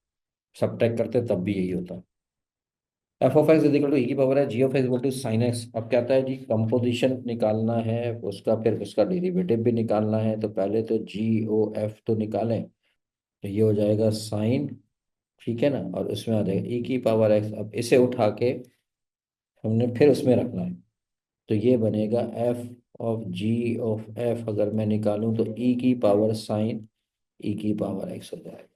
सब्ट्रैक्ट करते तब भी यही होता है। F of x is equal to e की पावर है g of x equal to sine x. अब क्या आता है जी, कंपोजिशन निकालना है उसका, फिर उसका डेरिवेटिव भी निकालना है, तो पहले तो जी ओ एफ तो निकालें, तो ये हो जाएगा साइन, ठीक है ना, और उसमें आ जाएगा ई की पावर एक्स। अब इसे उठा के हमने फिर उसमें रखना है, तो ये बनेगा F of G of F, अगर मैं निकालूं तो ई की पावर साइन ई की पावर एक्स हो जाएगा।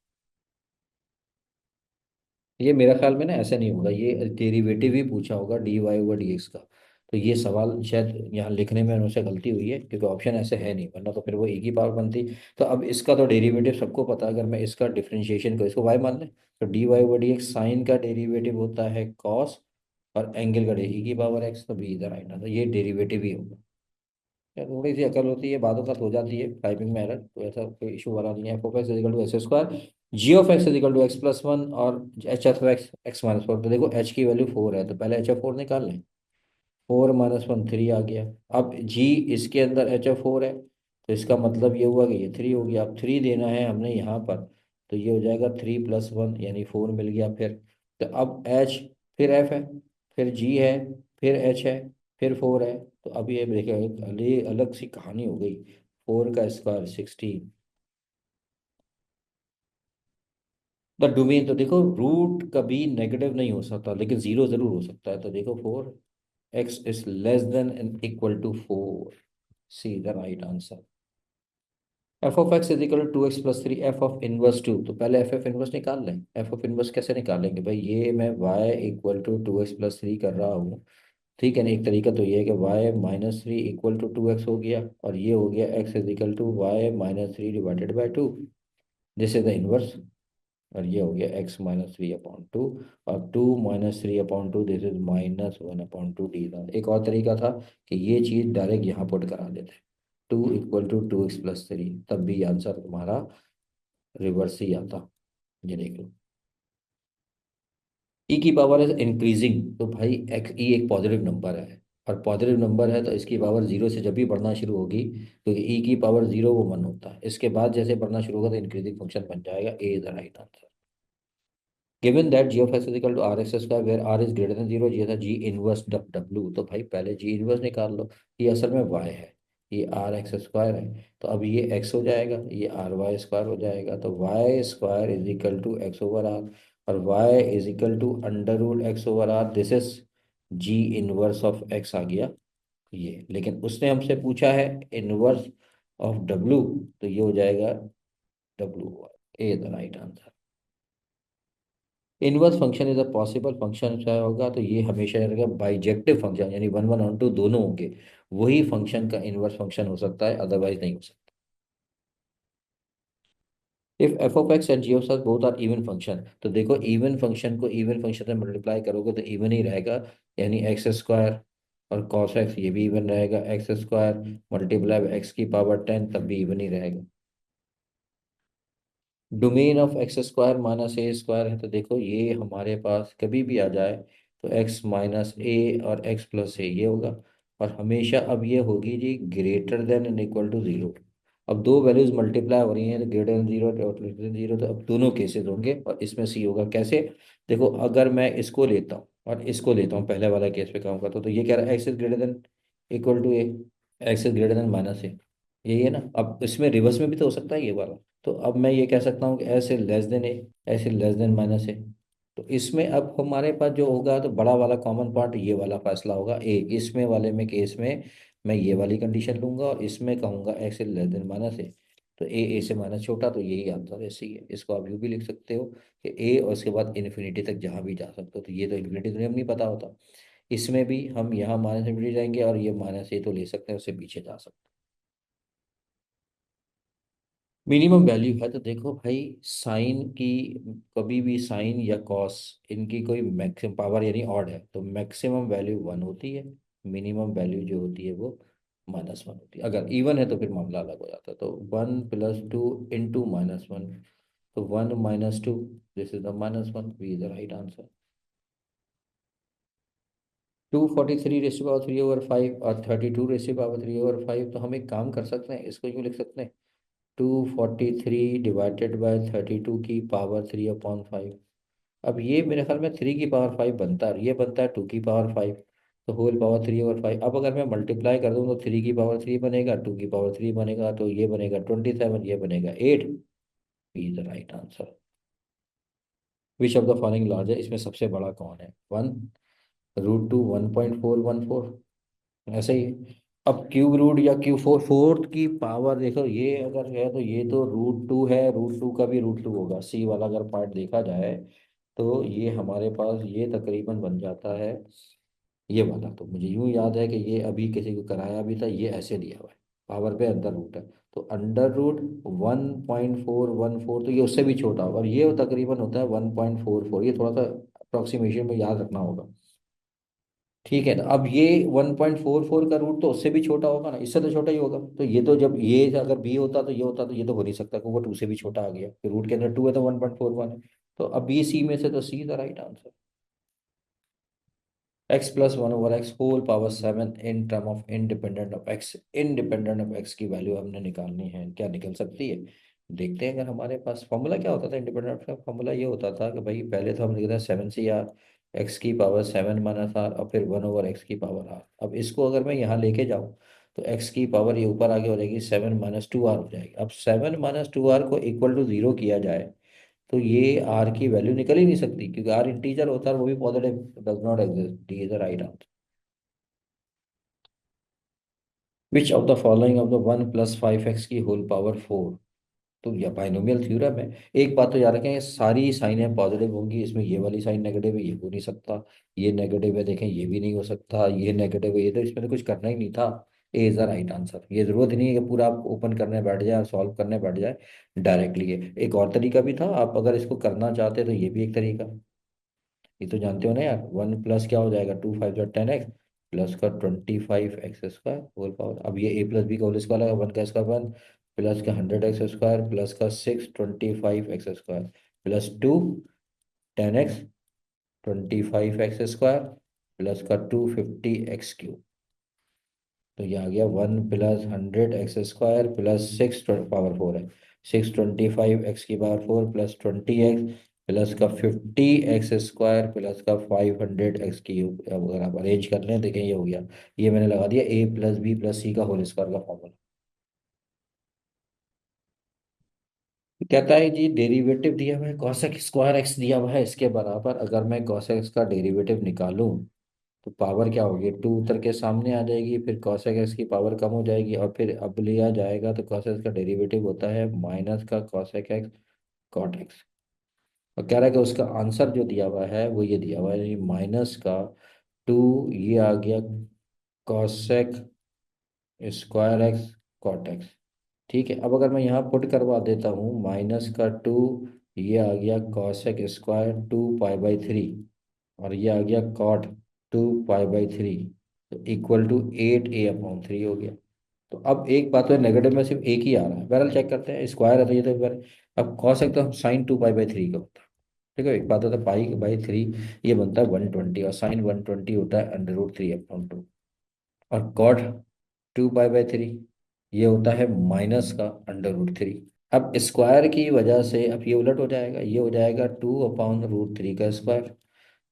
ये मेरा ख्याल में ना ऐसा नहीं होगा, ये डेरिवेटिव ही पूछा होगा D Y over D X का, तो ये सवाल शायद यहाँ लिखने में उनसे गलती हुई है, क्योंकि ऑप्शन ऐसे है नहीं, वरना तो फिर वो एक ही पावर बनती। तो अब इसका तो डेरिवेटिव सबको पता है, अगर मैं इसका डिफरेंशिएशन को इसको वाई मान लें, तो D Y over D X sine का डेरिवेटिव होता है कॉस, और एंगल का ई की पावर एक्स, तो बी इधर आएगा, तो ये डेरिवेटिव ही होगा। यार थोड़ी सी अकल होती है, बाद हो जाती है टाइपिंग में एरर, तो ऐसा कोई इशू वाला नहीं है। F of x is equal to x square g of x is equal to x plus one, और h f x x minus four, तो देखो एच की वैल्यू 4 है, तो पहले एच एफ 4 निकाल लें, 4 - 1 3 आ गया। अब जी इसके अंदर एच एफ 4 है, तो इसका मतलब ये हुआ कि ये 3 हो गया। अब 3 देना है हमने यहाँ पर, तो ये हो जाएगा 3 + 1 यानी 4 मिल गया फिर। तो अब एच, फिर एफ है, फिर जी है, फिर एच है, फिर 4 है, तो अब ये देखिए एक अलग अलग सी कहानी हो गई। 4 का स्क्वायर 16। द डोमेन, तो देखो रूट कभी नेगेटिव नहीं हो सकता, लेकिन जीरो जरूर हो सकता है, तो देखो 4x is less than and equal to 4, C the right answer. F of x is equal to 2x + 3 F of inverse 2, तो पहले एफ एफ इनवर्स निकाल लें। एफ ऑफ इनवर्स कैसे निकालेंगे भाई, ये मैं y इक्वल टू 2x + 3 कर रहा हूँ, ठीक है ना। एक तरीका तो ये है कि y-3 इक्वल टू 2x हो गया, और ये हो गया x is equal to y-3 divided by 2, this is the inverse, और ये हो गया x-3/2, और 2 - 3/2 दिस इज -1/2 डी था। एक और तरीका था कि ये चीज़ डायरेक्ट यहाँ पुट करा देते, 2 = 2x + 3, तब भी आंसर तुम्हारा रिवर्स ही आता। ये देख लो, ई की पावर इज इंक्रीजिंग, तो भाई एक्स ई एक पॉजिटिव नंबर है, और पॉजिटिव नंबर है तो इसकी पावर जीरो से जब भी बढ़ना शुरू होगी, क्योंकि ई की पावर जीरो वो 1 होता है, इसके बाद जैसे बढ़ना शुरू होगा तो इंक्रीजिंग फंक्शन बन जाएगा, A is the right answer. Given that g of x is equal to r x square where r is greater than zero, ये था जी इनवर्स डब्ल्यू, तो भाई पहले जी इनवर्स निकाल लो, ये असल में वाई है, ये आर एक्स स्क्वायर है, तो अब ये एक्स हो जाएगा, ये आर वाई स्क्वायर हो जाएगा, तो Y square is equal to x over r, और y is equal to under root x over r, this is g inverse of x आ गया ये। लेकिन उसने हमसे पूछा है इनवर्स ऑफ डब्ल्यू, तो ये हो जाएगा W, A the right answer. Inverse function is a possible function क्या होगा, तो ये हमेशा रहेगा बाइजेक्टिव फंक्शन, यानी 1 1 और 2 दोनों होंगे, वही फंक्शन का इनवर्स फंक्शन हो सकता है, अदरवाइज नहीं हो सकता। If F of x and G of X both are even function, तो देखो इवन फंक्शन को इवन फंक्शन से मल्टीप्लाई करोगे तो इवन ही रहेगा, यानी एक्स स्क्वायर और कॉस एक्स ये भी इवन रहेगा, एक्स स्क्वायर मल्टीप्लाई एक्स की पावर 10 तब भी इवन ही रहेगा। Domain of X square minus A square है, तो देखो ये हमारे पास कभी भी आ जाए तो एक्स माइनस ए और एक्स प्लस ए ये होगा, और हमेशा अब ये होगी g greater than and equal to zero. अब दो वैल्यूज मल्टीप्लाई हो रही हैं, तो ग्रेटर देन जीरो और लेस देन जीरो, तो अब दोनों केसेस होंगे, और इसमें सी होगा कैसे। देखो अगर मैं इसको लेता हूँ और इसको लेता हूँ, पहले वाला केस पे काम करता हूँ, तो ये कह रहा है x is greater than equal to a, x is greater than minus a, यही है ना। अब इसमें रिवर्स में भी तो हो सकता है ये वाला, तो अब मैं ये कह सकता हूँ कि ऐसे लेस देन ए, ऐसे लेस देन माइनस ए, तो इसमें अब हमारे पास जो होगा, तो बड़ा वाला कॉमन पार्ट ये वाला फैसला होगा ए, इसमें वाले में केस में मैं ये वाली कंडीशन लूंगा, और इसमें कहूंगा एक्स लेस देन माइनस ए, तो ए से माइनस छोटा, तो यही आंसर ऐसे ही है। इसको आप यूँ भी लिख सकते हो कि ए और उसके बाद इन्फिनिटी तक जहाँ भी जा सकते हो, तो ये तो इन्फिनिटी तो हमें नहीं पता होता, इसमें भी हम यहाँ माइनस इन्फिनिटी जाएंगे, और ये माइनस ए तो ले सकते हैं, उससे पीछे जा सकते हैं। मिनिमम वैल्यू है, तो देखो भाई साइन की, कभी भी साइन या कॉस, इनकी कोई मैक्सिमम पावर यानी ऑड है, तो मैक्सिमम वैल्यू 1 होती है, मिनिमम वैल्यू जो होती है वो -1 होती है। अगर इवन है तो फिर मामला अलग हो जाता है। तो 1 + 2 इंटू -1, तो 1 - 2, this is the -1, B is the right answer. 243 raise to power 3/5 और 32 रेज़ टू पावर 3/5, तो हम एक काम कर सकते हैं, इसको यूँ लिख सकते हैं, 243 ÷ 32 की पावर 3/5। अब ये मेरे ख्याल में 3 की पावर 5 बनता है, ये बनता है 2 की पावर 5, तो होल पावर 3/5। अब अगर मैं मल्टीप्लाई कर दूँ तो 3 की पावर 3 बनेगा, 2 की पावर 3 बनेगा, तो ये बनेगा 27, ये बनेगा 8। Is the right answer. Which of the following large है, इसमें सबसे बड़ा कौन है? 1√2 1.414, ऐसे ही है। अब क्यूब रूट या क्यू फोर्थ की पावर देखो, ये अगर है तो ये तो √2 है, √2 का भी √2 होगा, सी वाला अगर पार्ट देखा जाए तो ये हमारे पास ये तकरीबन बन जाता है ये वाला। तो मुझे यूं याद है कि ये अभी किसी को कराया भी था, ये ऐसे दिया हुआ है, पावर पे अंडर रूट है, तो √1.414, तो ये उससे भी छोटा होगा, और ये तकरीबन होता है 1.44। ये थोड़ा सा अप्रोक्सीमेशन में याद रखना होगा। ठीक है ना? अब ये 1.44 का रूट तो उससे भी छोटा होगा ना, इससे तो छोटा ही होगा, तो ये तो जब ये अगर बी होता तो ये होता, तो ये तो हो नहीं सकता क्योंकि वो 2 से भी छोटा आ गया, फिर रूट के अंदर 2 है तो 1.41 है। तो अब बी सी में से तो C the right answer. x + 1/x whole power 7 in term of independent of X, independent of X की वैल्यू हमने निकालनी है, क्या निकल सकती है? देखते हैं। अगर हमारे पास फॉर्मूला क्या होता था इंडिपेंडेंट का, फॉर्मूला ये होता था कि भाई पहले तो हम लिखते हैं 7 CR, x की पावर 7 - r, और फिर 1/x की पावर r। अब इसको अगर मैं यहाँ लेके जाऊँ तो x की पावर ये ऊपर आगे हो जाएगी, 7 - 2r हो जाएगी। अब 7 - 2r को इक्वल टू 0 किया जाए तो ये आर की वैल्यू निकल ही नहीं सकती, क्योंकि आर इंटीजर होता है और वो भी positive, does not exist. D is the right answer. Which of the following of the 1 + 5x की होल पावर 4, तो यह बाइनोमियल थ्योरम है। एक बात तो याद रखें, ये सारी साइनें पॉजिटिव होंगी, इसमें ये वाली साइन नेगेटिव है, ये हो नहीं सकता। ये नेगेटिव है, देखें ये भी नहीं हो सकता, ये नेगेटिव है, ये तो इसमें तो कुछ करना ही नहीं था। ए इज द राइट आंसर। ये जरूरत ही नहीं है कि पूरा आप ओपन करने बैठ जाए और सॉल्व करने बैठ जाए डायरेक्टली। ये एक और तरीका भी था, आप अगर इसको करना चाहते तो ये भी एक तरीका। ये तो जानते हो ना यार, 1 + क्या हो जाएगा, 2 × 5 = 10x, प्लस का 25x² होल पावर। अब ये a + b का होल स्क्वायर लगा, 1 का स्क्वायर 1, प्लस का 100x² प्लस का 6 25x² plus 2 10x 25x² plus का 250x³ तो ये आ गया 1 + 100x² प्लस 6 पावर 4 है, 625x की पावर 4 प्लस 20x प्लस का 50x² प्लस का 500x³। अब अगर आप अरेंज कर लें, देखें ये हो गया। ये मैंने लगा दिया a + b + c का होल स्क्वायर का फॉर्मूला। कहता है जी डेरिवेटिव दिया हुआ है cos x² दिया हुआ है, इसके बराबर अगर मैं cos x का डेरिवेटिव निकालूं तो पावर क्या होगी, 2 उतर के सामने आ जाएगी, फिर cos x की पावर कम हो जाएगी, और फिर अब लिया जाएगा तो cos x का डेरिवेटिव होता है माइनस का cos x cot x। और कह रहा है कि उसका आंसर जो दिया हुआ है वो ये दिया हुआ है, माइनस का 2, ये आ गया cos x² cot x। ठीक है, अब अगर मैं यहाँ पुट करवा देता हूँ, -2, ये आ गया cos x² 2π/3, और ये आ गया cot 2π/3, तो =8a/3 हो गया। तो अब एक बात है, नेगेटिव में सिर्फ एक ही आ रहा है, बहरहाल चेक करते हैं, स्क्वायर है तो ये तो अब cos x तो हम sin 2π/3 का होता है। ठीक है, एक बात होता है π/3, ये बनता है 120, और sin 120 होता है √3/2, और cot 2π/3 ये होता है माइनस का √3। अब स्क्वायर की वजह से अब ये उलट हो जाएगा, ये हो जाएगा 2/√3 का स्क्वायर,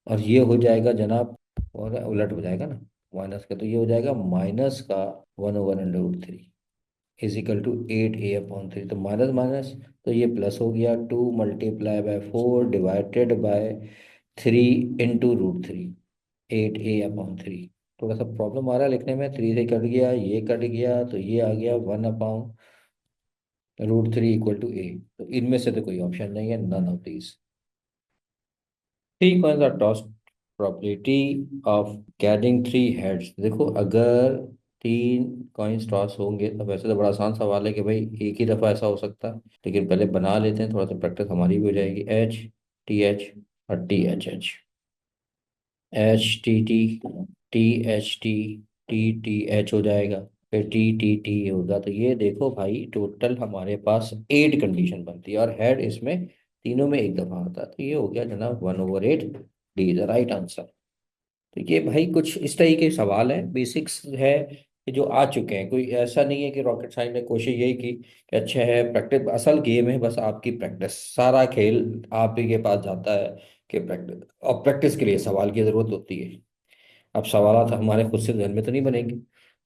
और ये हो जाएगा जनाब, और उलट हो जाएगा ना माइनस का, तो ये हो जाएगा माइनस का 1/√3 = 8a/3। तो माइनस माइनस, तो ये प्लस हो गया, 2 × 4 डिवाइडेड बाय 3 इंटू √3, 8a/3। थोड़ा सा प्रॉब्लम आ रहा है लिखने में, 3 से कट गया, ये कट गया, तो ये आ गया 1/√3 = a। तो इनमें से तो कोई ऑप्शन नहीं है, नन ऑफ दीज। ठीक है, the toss probability of getting 3 heads. देखो अगर 3 कॉइन्स टॉस होंगे तो वैसे तो बड़ा आसान सवाल है कि भाई एक ही दफ़ा ऐसा हो सकता है, लेकिन पहले बना लेते हैं, थोड़ा सा प्रैक्टिस हमारी भी हो जाएगी। H TH और THH, HTT THT TTH हो जाएगा, फिर टी टी टी होगा, तो ये देखो भाई टोटल हमारे पास 8 कंडीशन बनती है, और हेड इसमें तीनों में एक दफा आता है, तो ये हो गया जनाब 1/8। D is the right answer. तो ये भाई कुछ इस तरह के सवाल है, बेसिक्स है कि जो आ चुके हैं। कोई ऐसा नहीं है कि रॉकेट साइंस ने कोशिश यही की कि अच्छा है प्रैक्टिस, असल गेम है बस आपकी प्रैक्टिस, सारा खेल आप ही के पास जाता है कि प्रैक्टिस, और प्रैक्टिस के लिए सवाल की जरूरत होती है। अब सवाल हमारे खुद से जहन में तो नहीं बनेंगे,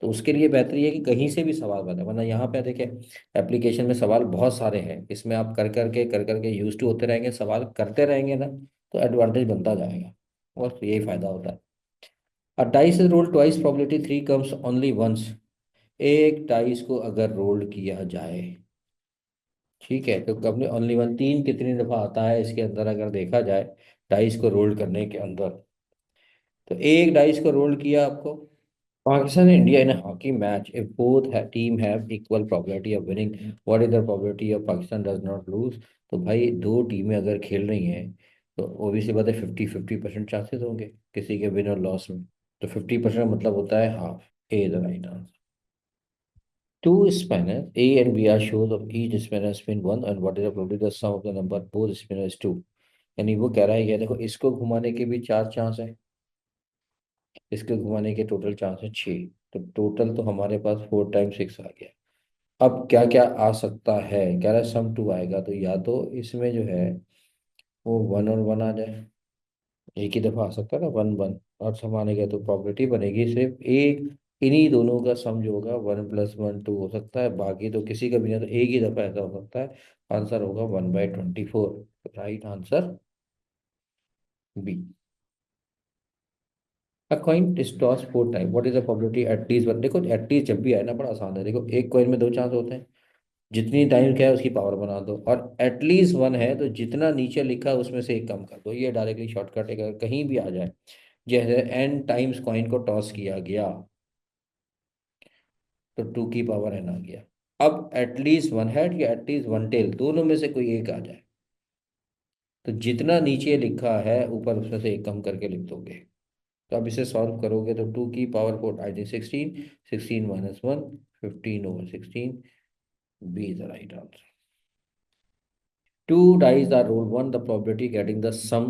तो उसके लिए बेहतर ये है कि कहीं से भी सवाल बने, वरना यहाँ पे देखिए एप्लीकेशन में सवाल बहुत सारे हैं, इसमें आप कर करके यूज टू होते रहेंगे, सवाल करते रहेंगे ना, तो एडवांटेज बनता जाएगा, और यही फायदा होता है। A dice is rolled twice, probability 3 comes only once। एक डाइस को अगर रोल किया जाए, ठीक है, तो अपने ओनली वन, तीन कितनी दफा आता है इसके अंदर अगर देखा जाए, डाइस को रोल करने के अंदर, तो एक डाइस को रोल किया आपको, Pakistan India in hockey match, if both team have equal probability of winning, what is the probability of Pakistan does not lose. तो भाई दो टीमें अगर खेल रही हैं, तो ओबियसली बात है 50-50% चांसेस होंगे किसी के विन और लॉस में। तो 50% मतलब होता है half. A the right answer. Two spinners, A and B are shows of each spinner spin one, and what is the probability the sum of the number both spinners is 2। यानी वो कह रहा है ये देखो, इसको घुमाने के भी 4 चांस है, इसके घुमाने के टोटल चांस है 6। तो टोटल तो हमारे पास 4 टाइम 6 आ गया। अब क्या क्या आ सकता है, कह रहा है सम 2 आएगा, तो या तो इसमें जो है वो 1 और 1 आ जाए, एक ही दफा आ सकता है ना 1 1, और सम आने का तो प्रॉबिलिटी बनेगी सिर्फ एक, इन्हीं दोनों का सम जो होगा 1+1 2 हो सकता है, बाकी तो किसी का भी नहीं, तो एक ही दफा ऐसा हो सकता है। आंसर होगा 1/24। Right answer B. A coin is toss 4 time, what is the probability at least one. देखो एटलीस्ट जब भी आए ना बड़ा आसान है, देखो एक कॉइन में 2 चांस होते हैं, जितनी टाइम क्या है उसकी पावर बना दो, और एटलीस्ट 1 है तो जितना नीचे लिखा है उसमें से एक कम कर दो, ये डायरेक्टली शॉर्टकट है, अगर कहीं भी आ जाए, जैसे n टाइम्स कॉइन को टॉस किया गया, तो 2 की पावर n आ गया। अब एटलीस्ट 1 हेड या एटलीस्ट 1 टेल, दोनों में से कोई एक आ जाए, तो जितना नीचे लिखा है ऊपर उसमें से एक कम करके लिख दोगे। तो अब इसे सॉल्व करोगे तो 2 की power 4 I think 16, 16 - 1, 15/16, B is the right answer. Two dice are roll one, the probability getting the sum.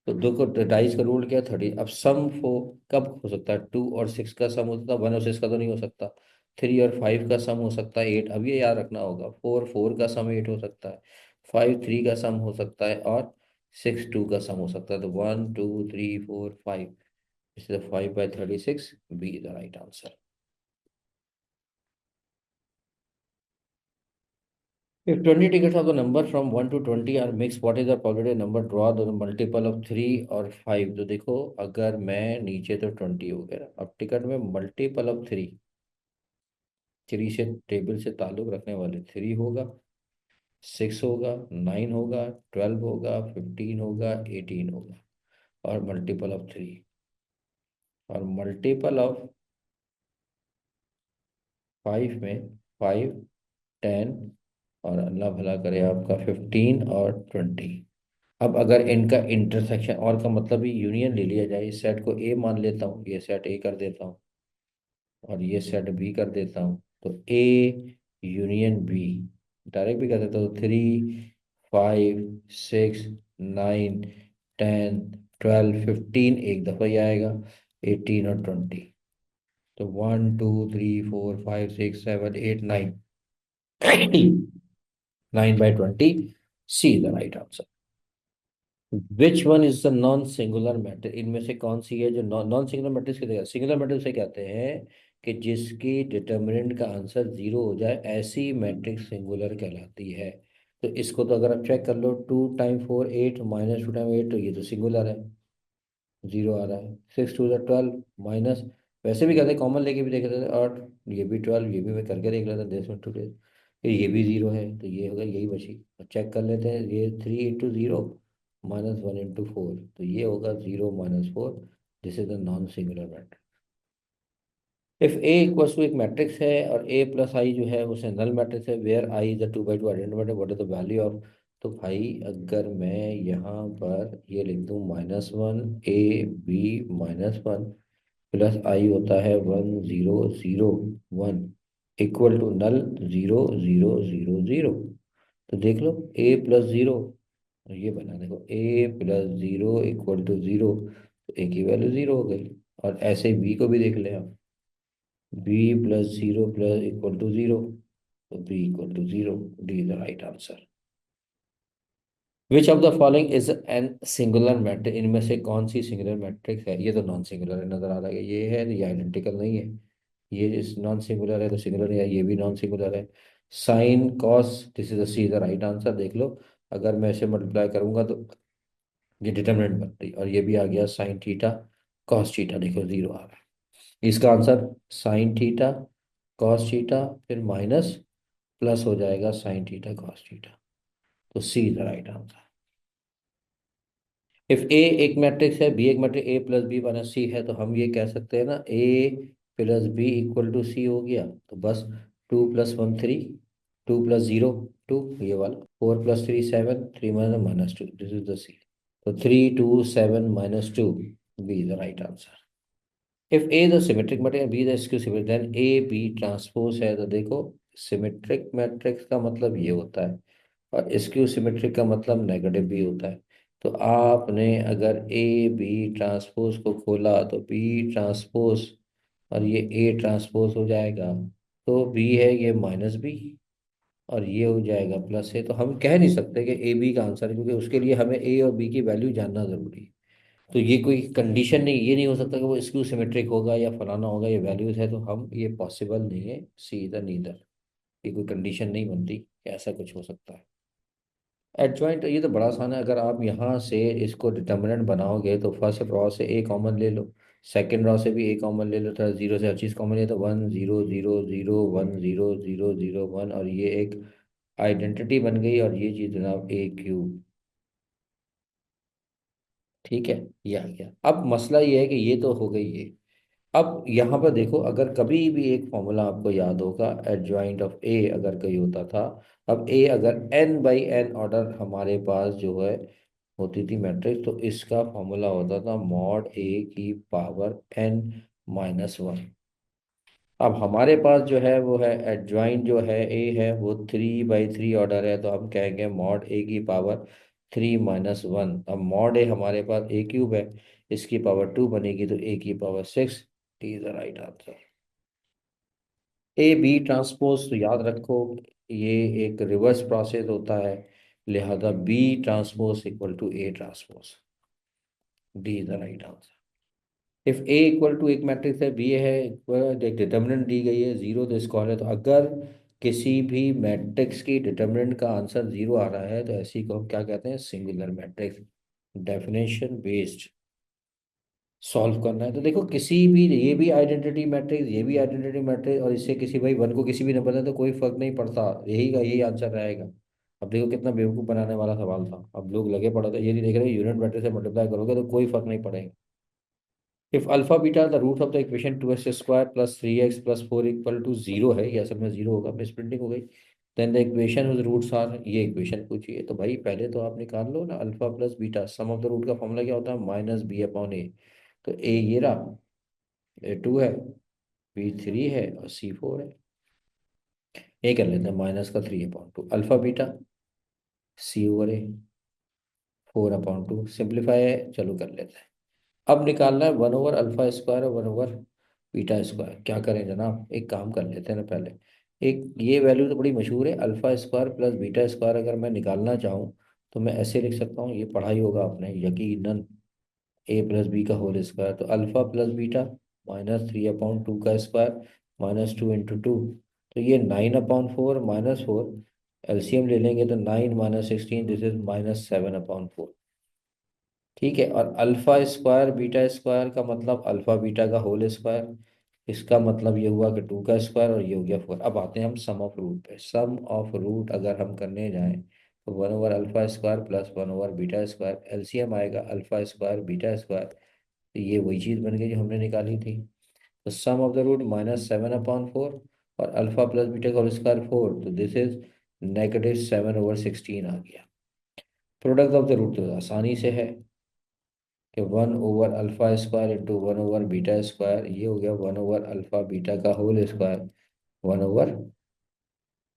तो देखो डाइस का रूल क्या है 30। अब सम कब हो सकता है, 2 और 6 का सम हो सकता है, 1 और 6 का तो नहीं हो सकता। 3 और 5 का सम हो सकता है 8, अब ये याद रखना होगा। 4 4 का सम 8 हो सकता है, 5 3 का सम हो सकता है, और 6 2 का सम हो सकता है। तो 1 2 3 4 5, इसलिए 5/36, B is the right answer. If 20 tickets of the number from 1 to 20 are mixed, what is the probability number draw the multiple of 3 और 5। तो देखो अगर मैं नीचे तो 20 हो गया, अब टिकट में मल्टीपल ऑफ 3, 3 से टेबल से ताल्लुक रखने वाले 3 होगा, 6 होगा, 9 होगा, 12 होगा, 15 होगा, 18 होगा, और मल्टीपल ऑफ 3, और मल्टीपल ऑफ 5 में 5, 10, और अल्लाह भला करे आपका 15 और 20। अब अगर इनका इंटरसेक्शन और का मतलब ही यूनियन ले लिया जाए, इस सेट को ए मान लेता हूँ, ये सेट ए कर देता हूँ, और ये सेट बी कर देता हूँ, तो ए यूनियन बी डायरेक्ट भी कर देता हूँ। 3 5 6 9 10 12 15 एक दफ़ा ही आएगा, 18 और 20, तो 1 2 3 4 5 6 7 8 9, 9/20, सी the right answer. Which one is the non singular matrix, इनमें से कौन सी है जो नॉन नॉन सिंगुलर मैट्रिक्स की जगह, सिंगुलर मैट्रिक्स से कहते हैं कि जिसकी डिटर्मिनेंट का आंसर 0 हो जाए, ऐसी मैट्रिक्स सिंगुलर कहलाती है। तो इसको तो अगर आप चेक कर लो, 2 टाइम 4 8 -2 टाइम 8, तो ये तो सिंगुलर है, 0 आ रहा है। 6 2 12 माइनस, वैसे भी कहते हैं कॉमन लेके भी देख लेते हैं, और ये भी 12, ये भी मैं करके देख लेता हूँ 10 में 2 फिर ये भी 0 है, तो ये होगा, यही बची। चेक कर लेते हैं, ये 3 × 0 -1 × 4, तो ये होगा 0 - 4। This is the non singular matrix. If A equals to एक मैट्रिक्स है और ए प्लस आई जो है उसे नल मैट्रिक्स है, where I is the 2/2 identified, what is the value of. तो भाई अगर मैं यहाँ पर ये लिख दूँ -1 ए बी -1, प्लस आई होता है 1001 इक्वल टू नल 0000। तो देख लो a प्लस जीरो, ये बना देखो a plus zero equal to zero, तो a की वैल्यू जीरो हो गई। और ऐसे b को भी देख लें आप, b plus zero plus equal to zero, तो b equal to zero. D is the right answer. Which of the following is an singular matrix, इनमें से कौन सी सिंगुलर मैट्रिक्स है? ये तो नॉन सिंगुलर है, नजर आ रहा है ये है, ये आइडेंटिकल नहीं है। ये इस नॉन सिंगुलर है तो सिंगुलर है, ये भी नॉन सिंगुलर है। Sine cos, this is C is the right answer. देख लो, अगर मैं इसे मल्टीप्लाई करूंगा तो ये डिटर्मिनेंट बनती, और ये भी आ गया साइन थीटा कॉस थीटा, देखो जीरो आ रहा है। इसका answer sine theta cos theta फिर माइनस प्लस हो जाएगा साइन थीटा कॉस थीटा, तो C is the right answer. If A एक मैट्रिक्स है, बी एक matrix, A plus B minus C है, तो हम ये कह सकते हैं ना, A plus B equal to C हो गया। तो बस two plus one three, two plus zero two, ये वाला four plus three seven, three minus minus two, this is the C. तो three two seven minus two, B is the right answer. If A the symmetric matrix B the skew symmetric, then A B transpose है। तो देखो, symmetric matrix का मतलब ये होता है, और स्क्यू सिमेट्रिक का मतलब नेगेटिव भी होता है। तो आपने अगर ए बी ट्रांसपोज को खोला तो बी ट्रांसपोज, और ये ए ट्रांसपोज हो जाएगा, तो बी है ये माइनस बी, और ये हो जाएगा प्लस ए। तो हम कह नहीं सकते कि ए बी का आंसर है, क्योंकि उसके लिए हमें ए और बी की वैल्यू जानना जरूरी है। तो ये कोई कंडीशन नहीं, ये नहीं हो सकता कि वो स्क्यू सिमेट्रिक होगा या फलाना होगा, ये वैल्यूज है तो हम, ये पॉसिबल नहीं है, सी इधर नीदर, ये कोई कंडीशन नहीं बनती कि ऐसा कुछ हो सकता है। एडजॉइंट ये तो बड़ा आसान है, अगर आप यहाँ से इसको डिटर्मिनेंट बनाओगे तो फर्स्ट रॉ से ए कॉमन ले लो, सेकंड रॉ से भी ए कॉमन ले लो, तो जीरो से हर चीज़ कॉमन ले, तो one zero zero zero one zero zero zero one, और ये एक आइडेंटिटी बन गई, और ये चीज़ जनाब ए क्यूब। ठीक है, ये आ गया। अब मसला ये है कि ये तो हो गई ये। अब यहाँ पर देखो, अगर कभी भी एक फॉर्मूला आपको याद होगा, एडजॉइंट ऑफ ए अगर कहीं होता था, अब ए अगर एन बाई एन ऑर्डर हमारे पास जो है होती थी मैट्रिक्स, तो इसका फॉर्मूला होता था मॉड ए की पावर एन माइनस वन। अब हमारे पास जो है वो है एडजॉइंट जो है ए है वो थ्री बाई थ्री ऑर्डर है, तो हम कहेंगे मॉड ए की पावर थ्री माइनस वन। अब मॉड ए हमारे पास ए क्यूब है, इसकी पावर टू बनेगी, तो ए की power six. Is the right answer. A B transpose, तो याद रखो ये एक रिवर्स प्रोसेस होता है, लिहाजा B transpose equal to A transpose. D is the right answer. If A equal to एक मैट्रिक्स है, बी है equal- एक डिटर्मिनेंट दी गई है जीरो, तो स्क्वायर है, तो अगर किसी भी मैट्रिक्स की डिटर्मिनेंट का आंसर जीरो आ रहा है, तो ऐसी को हम क्या कहते हैं, singular matrix. Definition based solve करना है, तो देखो किसी भी, ये भी आइडेंटिटी मैट्रिक्स, ये भी आइडेंटिटी मैट्रिक्स, और इससे किसी भाई वन को किसी भी नंबर दें तो कोई फर्क नहीं पड़ता, यही का यही आंसर रहेगा। अब देखो कितना बेवकूफ बनाने वाला सवाल था, अब लोग लगे पड़े थे, ये नहीं देख रहे यूनिट मैट्रिक्स से मल्टीप्लाई करोगे तो कोई फर्क नहीं पड़ेगा। If alpha beta the root of the equation two x square plus three X plus four equal to zero है, ये असल में जीरो होगा, मिस प्रिंटिंग हो गई। Then the equation with roots are, ये इक्वेशन पूछी है, तो भाई पहले तो आप निकाल लो ना, alpha plus beta sum of the root का फॉर्मूला क्या होता है, माइनस बी अपॉन ए। तो ए ये रहा, ए टू है, बी थ्री है, और सी फोर है। ए कर लेते हैं माइनस का three upon two alpha beta, c over a four upon two, simplify है, चलो कर लेते हैं। अब निकालना है वन ओवर अल्फा स्क्वायर और वन ओवर बीटा स्क्वायर। क्या करें जनाब, एक काम कर लेते हैं ना पहले, एक ये वैल्यू तो बड़ी मशहूर है, alpha square plus beta square अगर मैं निकालना चाहूँ तो मैं ऐसे लिख सकता हूँ, ये पढ़ा ही होगा आपने यकीनन, ए प्लस बी का होल स्क्वायर, तो alpha plus beta minus three upon two का square minus two into two, तो ये nine upon four minus four, LCM ले लेंगे तो nine minus sixteen, this is minus seven upon four. ठीक है, और अल्फा स्क्वायर बीटा स्क्वायर का मतलब अल्फा बीटा का होल स्क्वायर, इसका मतलब ये हुआ कि टू का स्क्वायर, और ये हो गया फोर। अब आते हैं हम सम ऑफ रूट पे, सम ऑफ रूट अगर हम करने जाएं तो one over alpha square plus one over beta square, LCM आएगा अल्फा स्क्वायर बीटा स्क्वायर, तो ये वही चीज़ बन गई जो हमने निकाली थी। तो sum of the root minus seven upon four, और अल्फा प्लस बीटा का होल स्क्वायर फोर, तो this is negative seven over sixteen आ गया। प्रोडक्ट ऑफ द रूट तो आसानी से है, कि 1/α² इंटू 1/β², ये हो गया 1/α β का होल स्क्वायर 1/4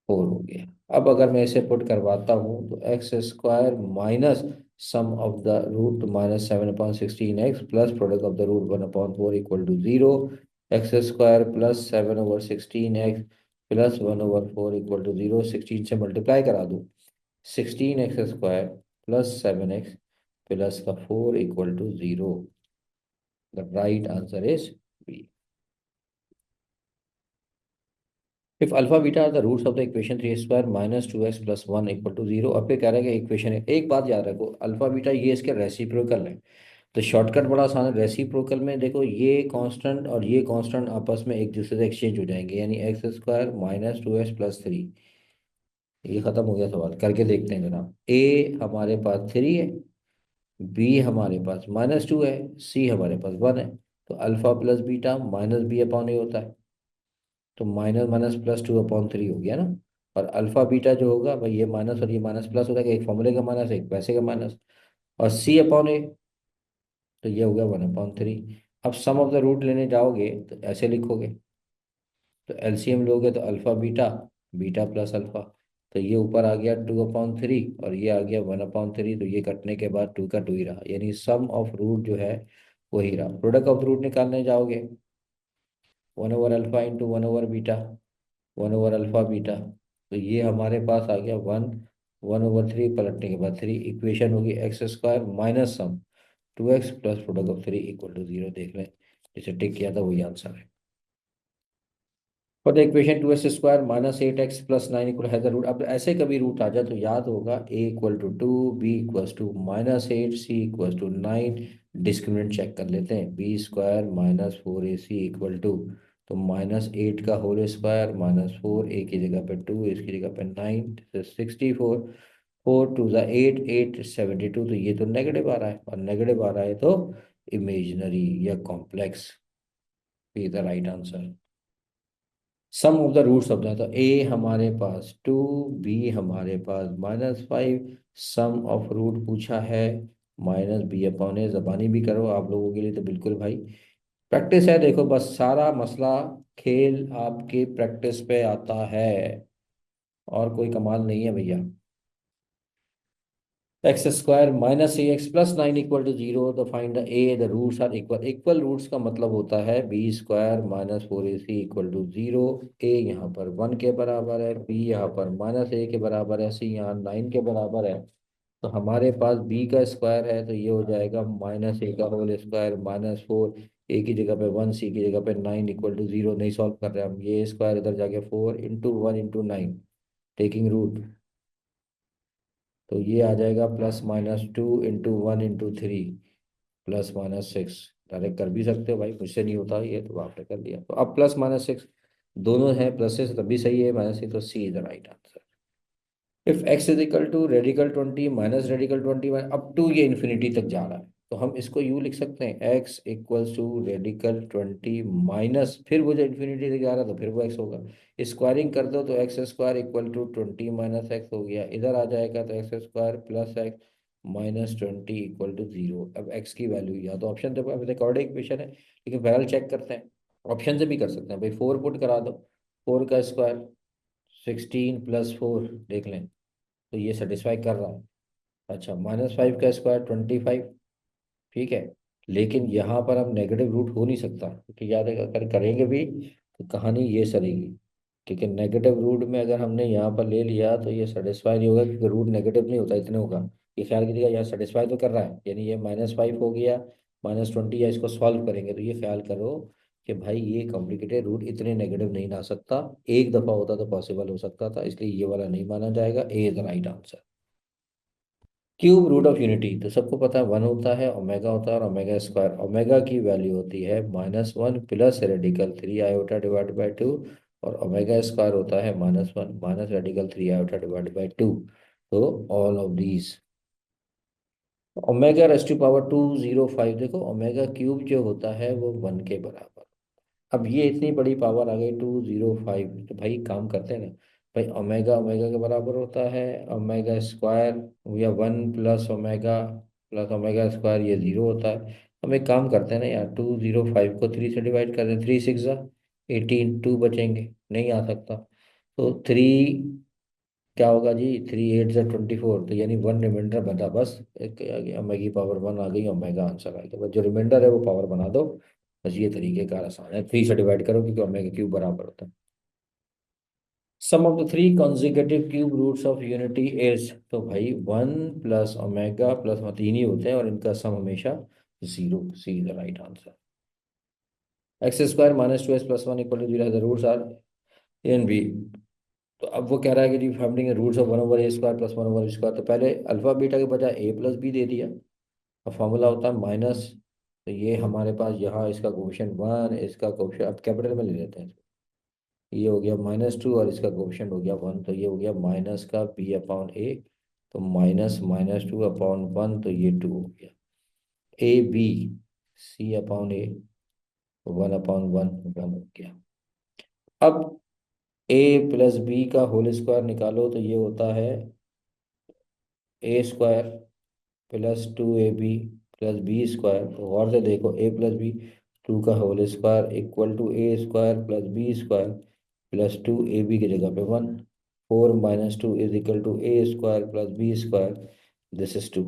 हो गया। अब अगर मैं इसे पुट करवाता हूँ तो x² minus sum of the root -7/16 plus product of the root 1/4 equal to 0। x² plus 7/16 plus 1/4 equal to 0, 16 से मल्टीप्लाई करा दूँ। 16x² प्लस 7x प्लस का 4 equal to 0। The right answer is B. If alpha beta are the roots of the equation 3x² minus 2x plus 1 equal to 0। अब ये कह रहा है कि इक्वेशन है, एक बात याद रखो, अल्फा बीटा ये इसके रेसिप्रोकल है। तो शॉर्टकट बड़ा आसान है, रेसिप्रोकल में देखो ये कांस्टेंट और ये कांस्टेंट आपस में एक दूसरे से एक्सचेंज हो जाएंगे, यानी x² माइनस 2x प्लस 3। ये खत्म हो गया सवाल, करके देखते हैं जनाब। ए हमारे पास 3 है, बी हमारे पास -2 है, सी हमारे पास 1 है। तो alpha plus beta minus B upon A होता है, तो माइनस माइनस प्लस 2/3 हो गया ना। और अल्फा बीटा जो होगा भाई, ये माइनस और ये माइनस प्लस हो जाएगा, एक फॉर्मूले का माइनस एक वैसे का माइनस। और सी अपॉन ए, तो ये हो गया 1/3। अब सम ऑफ द रूट लेने जाओगे तो ऐसे लिखोगे, तो एलसीएम लोगे तो alpha beta, beta plus alpha, तो ये ऊपर आ गया 2/3 और ये आ गया 1/3। तो ये कटने के बाद 2 का 2 ही रहा, यानी सम ऑफ रूट जो है वही रहा। प्रोडक्ट ऑफ रूट निकालने जाओगे 1/α इंटू 1/β, 1/α β, तो ये हमारे पास आ गया 1/3 पलटने के बाद 3। इक्वेशन होगी x² minus sum 2x plus product of 3 equal to 0। देख लें, जिसे टिक किया था वही आंसर है। For the equation 2x² minus 8x plus 9 equal has the root. अब ऐसे कभी रूट आ जाए तो याद होगा a equal to 2, b equal to -8, c equal to 9। Discriminant check कर लेते हैं, b² minus 4ac equal to, तो -8 का होल स्क्वायर -4, a की जगह पे 2, इसकी जगह पे 9, 64। 4 टू द 8, 8 72, तो ये तो नेगेटिव आ रहा है, और नेगेटिव आ रहा है तो इमेजिनरी या complex, is the right answer. Sum of the roots of the, तो ए हमारे पास 2, बी हमारे पास -5, सम ऑफ रूट पूछा है -b/a। जबानी भी करो आप लोगों के लिए तो बिल्कुल भाई प्रैक्टिस है। देखो बस सारा मसला खेल आपके प्रैक्टिस पे आता है, और कोई कमाल नहीं है भैया। x² minus X plus 9 equal to 0, तो find the A, the roots are equal. Equal roots का मतलब होता है b² minus 4ac equal to 0। ए यहाँ पर 1 के बराबर है, बी यहाँ पर -a के बराबर है, सी यहाँ 9 के बराबर है। तो हमारे पास b का स्क्वायर है, तो ये हो जाएगा -a का होल स्क्वायर -4, ए की जगह पे 1, सी की जगह पे 9 इक्वल टू 0। नहीं सॉल्व कर रहे हम, ये स्क्वायर इधर जाके 4 इंटू 1 इंटू 9 टेकिंग रूट, तो ये आ जाएगा +-2 इंटू 1 इंटू 3 +-6। डायरेक्ट कर भी सकते हो भाई, मुझसे नहीं होता ये, तो आपने कर दिया। तो अब +-6 दोनों है प्लसेस, तभी सही है, -6, तो C is the right answer. If x is equal to radical 20 minus radical 20, up to ये इन्फिनिटी तक जा रहा है, तो हम इसको यूँ लिख सकते हैं, x equals to radical 20 minus, फिर वो जो इन्फिनिटी तक जा रहा है तो फिर वो x होगा। स्क्वायरिंग कर दो तो x² equal to 20 minus x हो गया, इधर आ जाएगा तो x² plus x minus 20 equal to 0। अब x की वैल्यू या तो ऑप्शन देखो, रिकॉर्ड इक्वेशन है लेकिन बहरहाल चेक करते हैं, ऑप्शन से भी कर सकते हैं भाई। 4 पुट करा दो, 4 का स्क्वायर 16 प्लस 4, देख लें तो ये सेटिस्फाई कर रहा है। अच्छा, -5 का स्क्वायर 25, ठीक है। लेकिन यहाँ पर अब नेगेटिव रूट हो नहीं सकता, क्योंकि याद है अगर करेंगे भी तो कहानी ये सरेगी, क्योंकि नेगेटिव रूट में अगर हमने यहाँ पर ले लिया तो ये सेटिस्फाई नहीं होगा, क्योंकि रूट नेगेटिव नहीं होता, इतने होगा। ये ख्याल कीजिएगा, यहाँ सेटिस्फाई तो कर रहा है, यानी ये -5 हो गया -20, या इसको सॉल्व करेंगे तो ये ख्याल करो कि भाई ये कॉम्प्लिकेटेड रूट इतने नेगेटिव नहीं ला सकता। एक दफ़ा होता तो पॉसिबल हो सकता था, इसलिए ये वाला नहीं माना जाएगा। A is the right answer. Cube root of unity, तो सबको पता है 1 होता है, ओमेगा होता है, और ओमेगा²। ओमेगा की वैल्यू होती है -1 plus radical 3 iota divide by 2, और ओमेगा² होता है -1 minus radical 3 iota divide by 2। तो ऑल ऑफ दीज, ओमेगा⁻²205, देखो ओमेगा क्यूब जो होता है वो 1 के बराबर। अब ये इतनी बड़ी पावर आ गई 205, तो भाई काम करते हैं ना भाई, ओमेगा ओमेगा के बराबर होता है ओमेगा स्क्वायर, या 1 plus omega plus omega square, ये 0 होता है। हम एक काम करते हैं ना यार, 205 को 3 से डिवाइड कर दें, 3 6 18, 2 बचेंगे, नहीं आ सकता। तो 3 क्या होगा जी, 3 8 24, तो यानी 1 रिमाइंडर बचा बस। एक आ गया ओमेगा की पावर 1 आ गई, ओमेगा आंसर आ गया, बस जो रिमाइंडर है वो पावर बना दो। बस ये तरीके का आसान है, 3 से डिवाइड करो क्योंकि ओमेगा क्यूब बराबर होता है। Sum of the 3 consecutive cube roots of unity is, तो भाई 1 प्लस ओमेगा प्लस, तीन ही होते हैं और इनका सम हमेशा 0, C is the right answer. X square minus 2x+1 equal to 0, the roots are A and B. तो अब वो कह रहा है कि जी finding roots of 1/a² plus 1/b², तो पहले अल्फा बीटा के बजाय a प्लस बी दे दिया। अब फॉर्मूला होता है माइनस, तो ये हमारे पास यहाँ इसका कोफिशिएंट 1, इसका कोफिशिएंट अब कैपिटल में ले लेते हैं। ये हो गया -2 और इसका कोफिशिएंट हो गया 1, तो ये हो गया माइनस का b/a। तो -2/1, तो ये 2 हो गया। ए बी, c/a, 1/1, 1 हो गया। अब a प्लस बी का होल स्क्वायर निकालो, तो ये होता है a² plus 2ab plus b²। गौर से देखो, a प्लस बी, 2 का whole square equal to a² plus b² plus 2ab की जगह पे 1। 4 - 2 is equal to a² plus b², this is 2।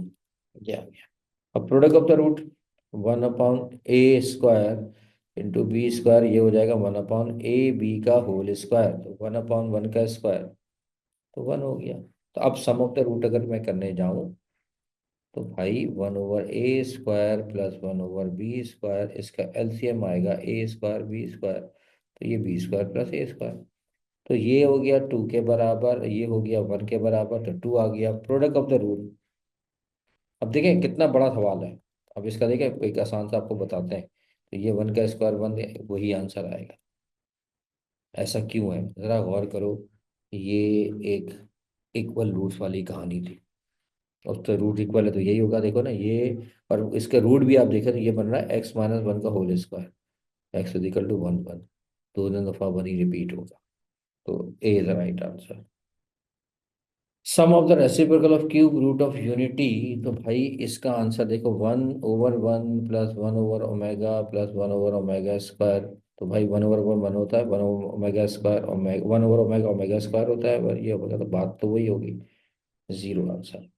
क्या आ गया? अब product of the root, 1/a² into b², ये हो जाएगा 1/ab का होल स्क्वायर, तो 1/1 का स्क्वायर, तो 1 हो गया। तो अब सम ऑफ द रूट अगर मैं करने जाऊं, तो भाई 1/a² प्लस 1/b², इसका एलसीएम आएगा a² b², तो ये b² प्लस a²। तो ये हो गया 2 के बराबर, ये हो गया 1 के बराबर, तो 2 आ गया प्रोडक्ट ऑफ द रूट। अब देखें कितना बड़ा सवाल है। अब इसका देखें एक आसान सा आपको बताते हैं, तो ये 1 का स्क्वायर 1, वही आंसर आएगा। ऐसा क्यों है, ज़रा गौर करो। ये एक इक्वल रूट्स वाली कहानी थी, और तो रूट इक्वल है तो यही होगा, देखो ना ये। और इसका रूट भी आप देखें तो ये बन रहा है x - 1 का whole square, x is equal to 1 1, दोनों दफा 1 ही रिपीट होगा। तो A is the right answer. Sum of the reciprocal of cube root of unity, तो भाई इसका आंसर देखो, 1/1 प्लस 1/ओमेगा प्लस 1/ओमेगा²। तो भाई 1/1 होता है, 1/ओमेगा², 1/ओमेगा होता है, और ये होगा, तो बात तो वही होगी। 0 answer.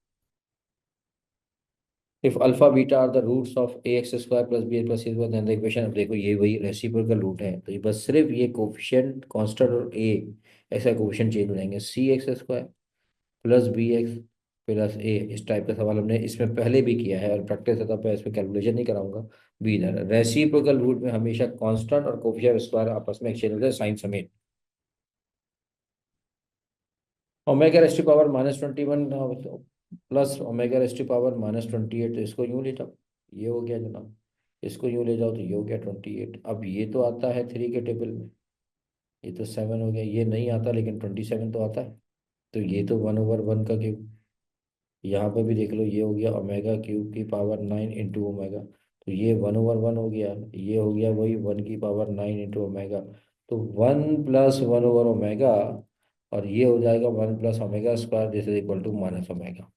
If alpha beta are the roots of ax² plus b plus c², then the equation, अब देखो ये वही रेसिप्रोकल रूट है, तो ये बस सिर्फ ये कोफिशिएंट कांस्टेंट और a, ऐसा कोफिशिएंट चेंज हो जाएंगे। c(x² plus bx plus a, इस टाइप का सवाल हमने इसमें पहले भी किया है, और प्रैक्टिस है, तब मैं इसमें कैलकुलेशन नहीं कराऊंगा। बी इधर रेसिप्रोकल रूट में हमेशा कांस्टेंट और कोफिशिएंट स्क्वायर आपस में एक्सचेंज होते हैं साइन समेत। Omega raised to power -21 plus omega raised to power -28, तो इसको यूं ले जाओ, ये हो गया जनाब। इसको यूं ले जाओ तो ये हो गया 28। अब ये तो आता है 3 के टेबल में, ये तो 7 हो गया, ये नहीं आता लेकिन 27 तो आता है। तो ये तो 1/1 का क्यूब, यहाँ पे भी देख लो, ये हो गया ओमेगा क्यूब की पावर 9 इंटू ओमेगा, तो ये 1/1 हो गया, ये हो गया वही 1 की पावर 9 इंटू ओमेगा। तो 1 + 1/ओमेगा, और ये हो जाएगा 1 + omega this is equal to -omega.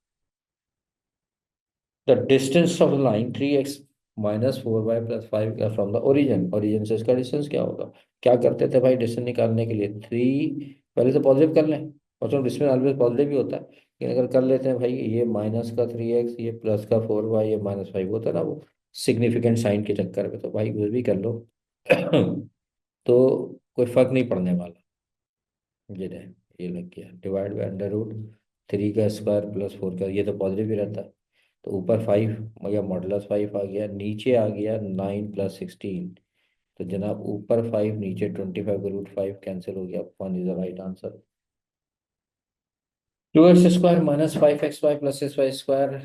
The distance of the line 3x - 4y + 5 from the origin, origin से इसका डिस्टेंस क्या होगा। क्या करते थे भाई डिस्टेंस निकालने के लिए, 3 पहले तो पॉजिटिव कर लें, और चलो डिस्टेंस ऑलवेज पॉजिटिव ही होता है, लेकिन अगर कर लेते हैं भाई, ये माइनस का 3x, ये प्लस का 4y, ये -5 होता है ना, वो सिग्निफिकेंट साइन के चक्कर में, तो भाई कुछ भी कर लो तो कोई फर्क नहीं पड़ने वाला। ये रहे, ये लग गया, डिवाइड बाई अंडर रूट 3 का स्क्वायर प्लस 4 का, ये तो पॉजिटिव ही रहता है। तो ऊपर 5 या मॉडुलस 5 आ गया, नीचे आ गया 9 + 16, तो जनाब ऊपर 5 नीचे 25 का √5 कैंसिल हो गया, 1 is the right answer. 2x² -5xy plus x y²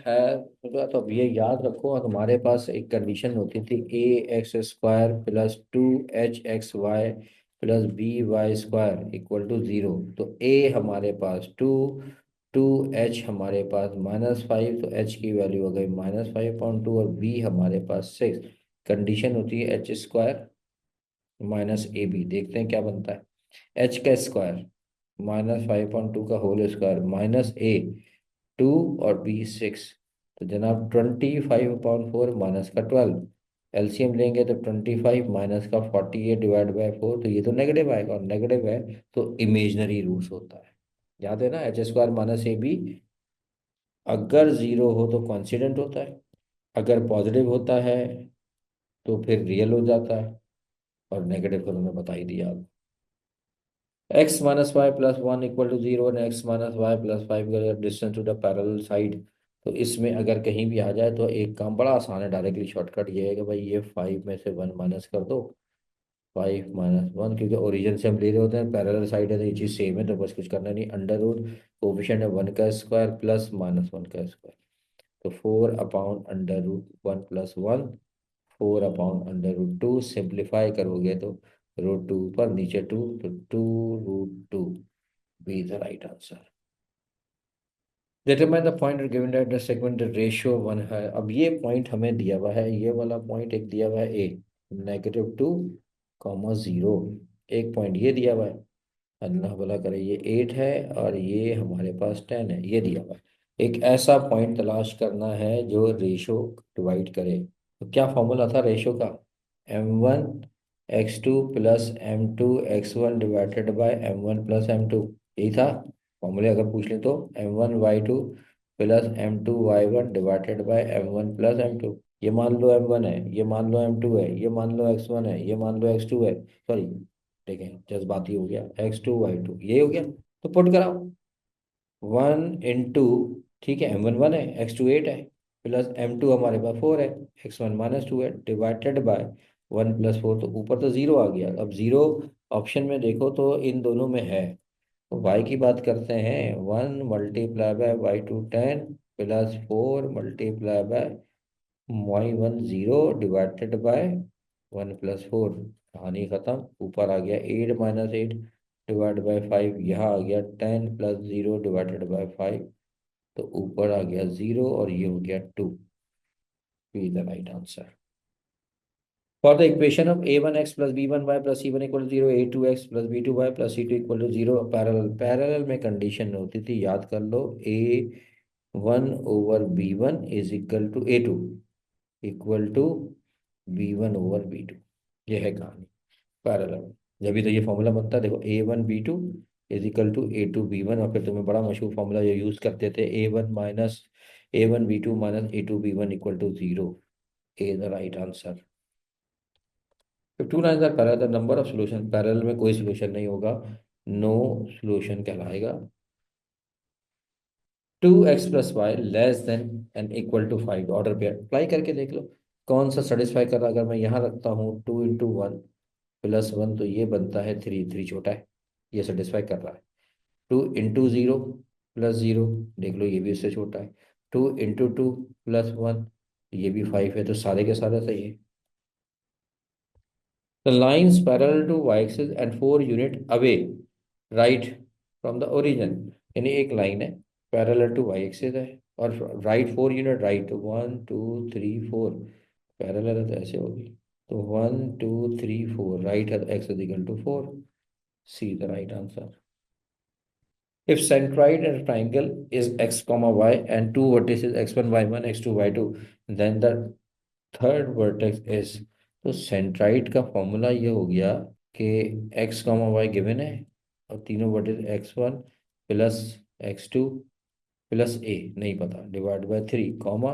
है, तो अब ये याद रखो, और हमारे पास एक कंडीशन होती थी, ax² plus 2hxy plus by² equal to 0। तो a हमारे पास 2, 2h हमारे पास -5, तो h की वैल्यू हो गई -5/2, और b हमारे पास 6। कंडीशन होती है h² माइनस ए बी, देखते हैं क्या बनता है। h का स्क्वायर -5/2 का होल स्क्वायर माइनस a 2 और b 6, तो जनाब 25/4 माइनस का 12, एलसीएम लेंगे तो 25 माइनस का 48 डिवाइड बाय 4, तो ये तो नेगेटिव आएगा, और नेगेटिव है तो इमेजनरी रूट्स होता है। याद है ना, h² - ab अगर जीरो हो तो कॉन्स्टेंट होता है, अगर पॉजिटिव होता है तो फिर रियल हो जाता है, और नेगेटिव को तो मैं बता ही दिया। x - y + 1 = 0 and x - y + 5 का distance to the parallel side. तो इसमें अगर कहीं भी आ जाए तो एक काम बड़ा आसान है, डायरेक्टली शॉर्टकट ये है कि भाई ये 5 में से 1 माइनस कर दो। 5 - 1, क्योंकि ओरिजिन से हम ले रहे होते हैं, पैरेलल साइड है तो ये चीज़ सेम है, तो बस कुछ करना नहीं, अंडर रूट कोफिशिएंट है 1 का स्क्वायर प्लस -1 का स्क्वायर, तो 4/√1 + 1, 4/√2, सिंप्लीफाई करोगे तो √2 ऊपर नीचे 2, तो 2√2 B the right answer. Determine the point given that the segment the ratio 1 है। अब ये पॉइंट हमें दिया हुआ है, ये वाला पॉइंट एक दिया हुआ है ए, -2, 0, एक पॉइंट ये दिया हुआ है, अल्लाह भला करे ये 8 है, और ये हमारे पास 10 है, ये दिया हुआ है। एक ऐसा पॉइंट तलाश करना है जो रेशो डिवाइड करे। तो क्या फॉर्मूला था रेशो का? m1 x2 + m2 x1 divided by m1 + m2, यही था। फॉर्मूले अगर पूछ ले तो m1 y2 + m2 y1 divided by m1 + m2। ये मान लो m1 है, ये मान लो m2 है, ये मान लो x1 है, ये मान लो x2 है, सॉरी देखें जज्बाती हो गया, x2 y2 ये हो गया। तो पुट कराओ 1 × ठीक है, m1 1 है, x2 8 है, प्लस m2 हमारे पास 4 है, x1 - 2 है, डिवाइडेड बाय 1 + 4, तो ऊपर तो जीरो आ गया। अब जीरो ऑप्शन में देखो तो इन दोनों में है, तो y की बात करते हैं, 1 × y2 10 + 4 × y1 0 डिवाइडेड बाय 1 + 4, कहानी खत्म। ऊपर आ गया 8 - 8 डिवाइड बाय 5, यहाँ आ गया 10 + 0 डिवाइडेड बाय 5, तो ऊपर आ गया 0 और ये हो गया 2, B the right answer. For the equation of a1x + b1y + c1 = 0, a2x + b2y + c2 = 0 parallel, parallel में कंडीशन होती थी, याद कर लो, a1/b1 = b1/b2, ये है कहानी पैरेलल। जब भी तो ये फॉर्मूला बनता है, देखो a1b2 = a2b1, और फिर तुम्हें बड़ा मशहूर फॉर्मूला ये यूज करते थे, a1 - a1b2 - a2b1 = 0, A the right answer. 52 answer parallel, number of solution, parallel में कोई सोल्यूशन नहीं होगा, नो सोल्यूशन कहलाएगा। 2x + y < order pair apply करके देख लो कौन सा सेटिस्फाई कर रहा है। अगर मैं यहाँ रखता हूँ 2 × 1 + 1, तो ये बनता है 3, 3 छोटा है, ये सेटिस्फाई कर रहा है। 2 × 0 + 0, देख लो ये भी इससे छोटा है। 2 × 2 + 1, ये भी 5 है, तो सारे के सारे सही है। The lines parallel to y-axis and 4 unit away right from the origin, यानी एक लाइन है पैरेलल टू वाई एक्सिस है, और राइट 4 यूनिट, राइट 1 2 3 4, पैरेलल है तो ऐसे होगी, तो 1 2 3 4, राइट है तो x = 4, C the right answer. If centroid in a triangle is x comma y and two vertices x1 y1 x2 y2, then the third vertex is, तो centroid का formula ये हो गया कि x कॉमा वाई गिवन है, और तीनों vertex x1 + x2 + a नहीं पता divide by 3, comma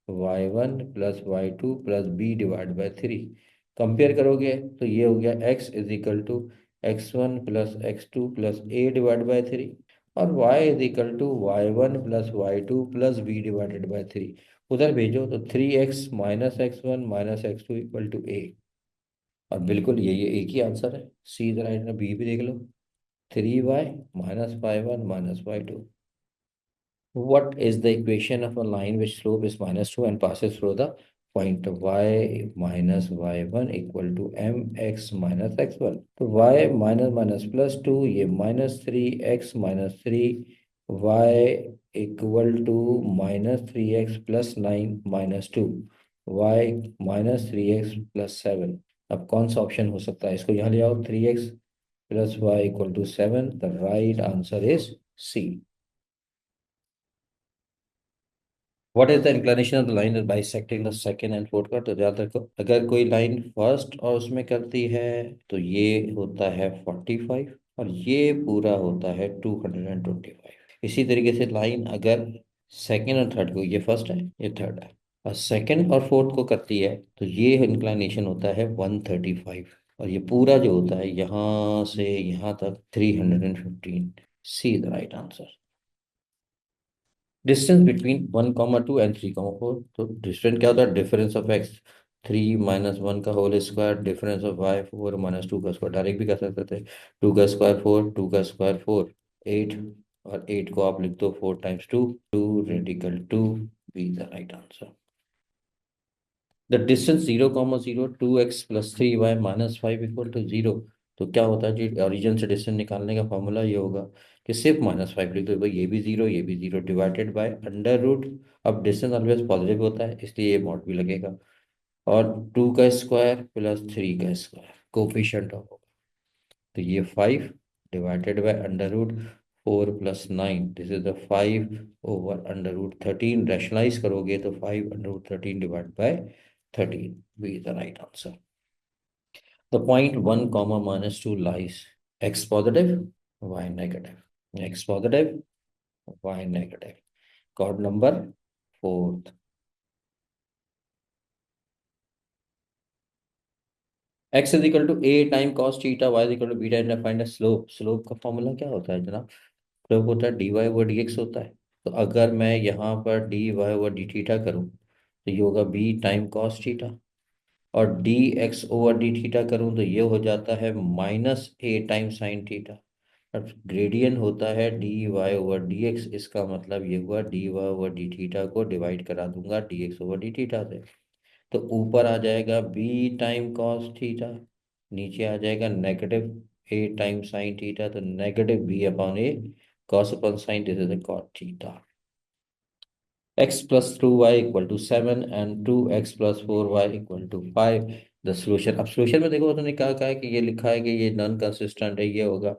y1 + y2 + b divide by 3, compare करोगे तो ये हो गया x = x1 + x2 + a divide by 3, और y = y1 + y2 + b divided by 3, उधर भेजो तो 3x - x1 - x2 = a, और बिल्कुल ये एक ही आंसर है, सी इधर राइट, बी भी देख लो, 3y - y1 - y2। What is the equation of a line which slope is -2 and passes through the point y - y1 = mx - x1? तो y ++, ये -3x - 3, y = -3x + 9 - 2, y -3x + 7। अब कौन सा option हो सकता है, इसको यहाँ ले आओ, 3x + y = 7, the right answer is C. What is the inclination of the line bisecting the second and fourth का? तो याद रखो, अगर कोई लाइन फर्स्ट और उसमें करती है तो ये होता है 45, और ये पूरा होता है 225। इसी तरीके से लाइन अगर सेकंड और थर्ड को, ये फर्स्ट है ये थर्ड है, और सेकंड और फोर्थ को करती है तो ये इंक्लिनेशन होता है 135, और ये पूरा जो होता है यहाँ से यहाँ तक 315। सी the right answer. Distance between 1,2 and 3,4, तो डिस्टेंस क्या होता है? डिफरेंस ऑफ एक्स 3 - 1 का whole square, difference of y 4 - 2 का स्क्वायर। डायरेक्ट भी कर सकते थे, 2 का स्क्वायर 4, 2 का स्क्वायर 4, 8, और 8 को आप लिख दो 4 × 2, 2 B the right answer. The distance 0, 0 2x + 3y - 5 = 0। तो क्या होता है जी, ओरिजिन से डिस्टेंस निकालने का फॉर्मूला ये होगा कि सिर्फ -5 लिख दो भाई, ये भी जीरो ये भी zero, divided by under root. अब डिस्टेंस ऑलवेज पॉजिटिव होता है इसलिए ये मॉड भी लगेगा, और 2 का स्क्वायर + 3 का स्क्वायर कोफिशिएंट होगा, तो ये 5 divided by under root 4 + 9, this is the 5/√13। Rationalise करोगे तो 5/√13 डिवाइड बाय 13 भी is the right answer. The point 1, -2 lies x positive y negative, x positive y negative. Chord number fourth. x = a time cos theta, y = b time. Find slope. Slope का formula क्या होता है जनाब? Slope होता है dy/dx होता है। तो अगर मैं यहाँ पर dy/d थीटा करूँ तो ये होगा b टाइम cos थीटा, और dx/d थीटा करूँ तो ये हो जाता है -a टाइम sin थीटा। अब ग्रेडियंट होता है dy/dx, इसका मतलब ये हुआ dy/d थीटा को डिवाइड करा दूंगा dx/d थीटा से, तो ऊपर आ जाएगा b टाइम cos थीटा, नीचे आ जाएगा -a टाइम sin थीटा, तो -b/a cos/sin, this is cot theta. x + 2y = 7 and 2x + 4y = 5। The solution. अब सोल्यूशन में देखो उन्होंने क्या कहा है कि ये लिखा है कि ये नॉन कंसिस्टेंट है, ये होगा।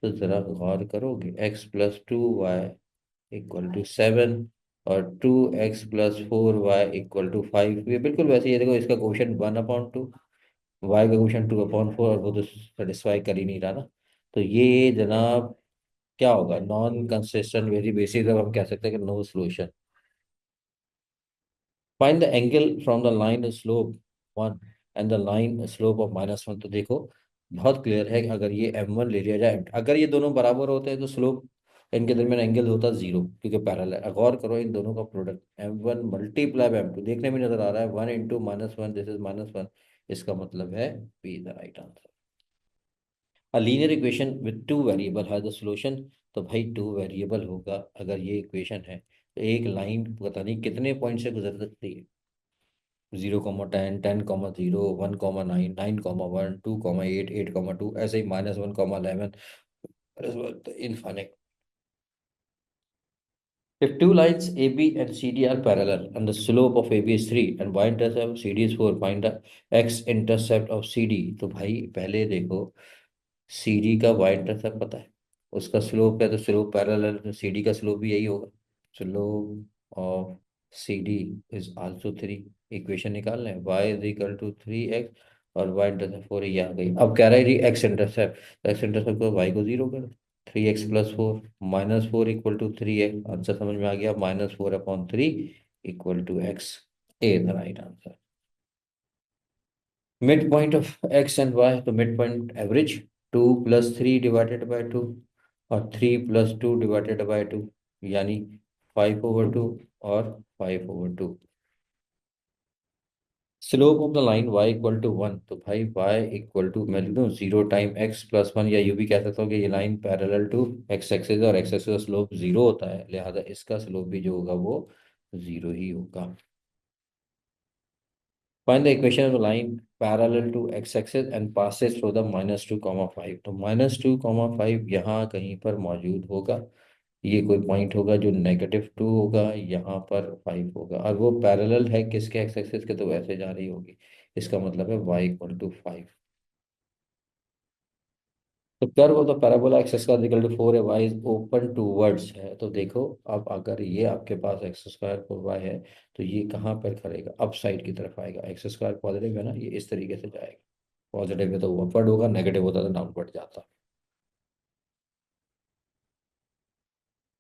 तो जरा गौर करोगे, x + 2y = 7 और 2x + 4y = 5, ये बिल्कुल वैसे ही है। देखो इसका क्वेश्चन 1/2, y का क्वेश्चन 2/4, और वो तो सेटिस्फाई कर ही नहीं रहा ना। तो ये जनाब क्या होगा? नॉन कंसिस्टेंट वेरी बेसिक, अब हम कह सकते हैं कि no solution. Find the angle from the line slope 1 and the line slope of -1। तो देखो बहुत क्लियर है कि अगर ये m1 ले लिया जाए, अगर ये दोनों बराबर होते हैं तो स्लोप, इनके दरमियान एंगल होता 0 क्योंकि पैरेलल है। गौर करो इन दोनों का प्रोडक्ट m1 × m2 देखने में नजर आ रहा है 1 × -1, दिस इज -1, इसका मतलब है B the right answer. A linear equation with two variable है द सोल्यूशन। तो भाई टू वेरिएबल होगा अगर ये इक्वेशन है तो एक लाइन पता नहीं कितने पॉइंट से गुजर सकती है, 0, 10, 10, 0, 1, 9, 9, 1, 2, 8, 8, 2, ऐसे ही -1, 11 infinite. If two lines AB and CD are parallel and the slope of AB is 3 and y-intercept of CD is 4, find the x-intercept of CD। तो भाई पहले देखो, CD का y-intercept पता है, उसका स्लोप है, तो स्लोप पैरेलल है तो CD का स्लोप भी यही होगा। Slope of CD is also 3। Equation निकाल लें, y = 3x और y-intercept 4, ये आ गई। अब कह रहा है जी x-intercept, x-intercept को y को 0 कर, 3x + 4 -4 = 3x। आंसर समझ में आ गया, -4/3 = x। A the right answer. Mid point of x and y, तो mid point average 2 + 3 divided by 2 और 3 + 2 डिवाइडेड बाय 2, यानी 5/2 और 5/2। Slope of the line y = 1, तो भाई y मैं लिख दूँ 0 टाइम x + 1, या यूँ भी कह सकता हूँ कि ये line parallel to x axis और x एक्सिस का स्लोप 0 होता है, लिहाजा इसका स्लोप भी जो होगा वो 0 ही होगा। Find the equation of the line parallel to x-axis and passes through the -2, 5। तो -2, 5 यहाँ कहीं पर मौजूद होगा। ये कोई पॉइंट होगा जो -2 होगा, यहाँ पर 5 होगा, और वो पैरेलल है किसके? एक्स एक्सिस के, तो वैसे जा रही होगी। इसका मतलब है y = 5। तो curve of the parabola x square equal to 4 is open towards है, तो देखो अब अगर ये आपके पास एक्स स्क्वायर 4 है, तो ये कहाँ पर करेगा, अप साइड की तरफ आएगा। एक्स स्क्वायर पॉजिटिव है ना, ये इस तरीके से जाएगा। पॉजिटिव है तो वो अपवर्ड होगा, नेगेटिव होता तो डाउनवर्ड जाता।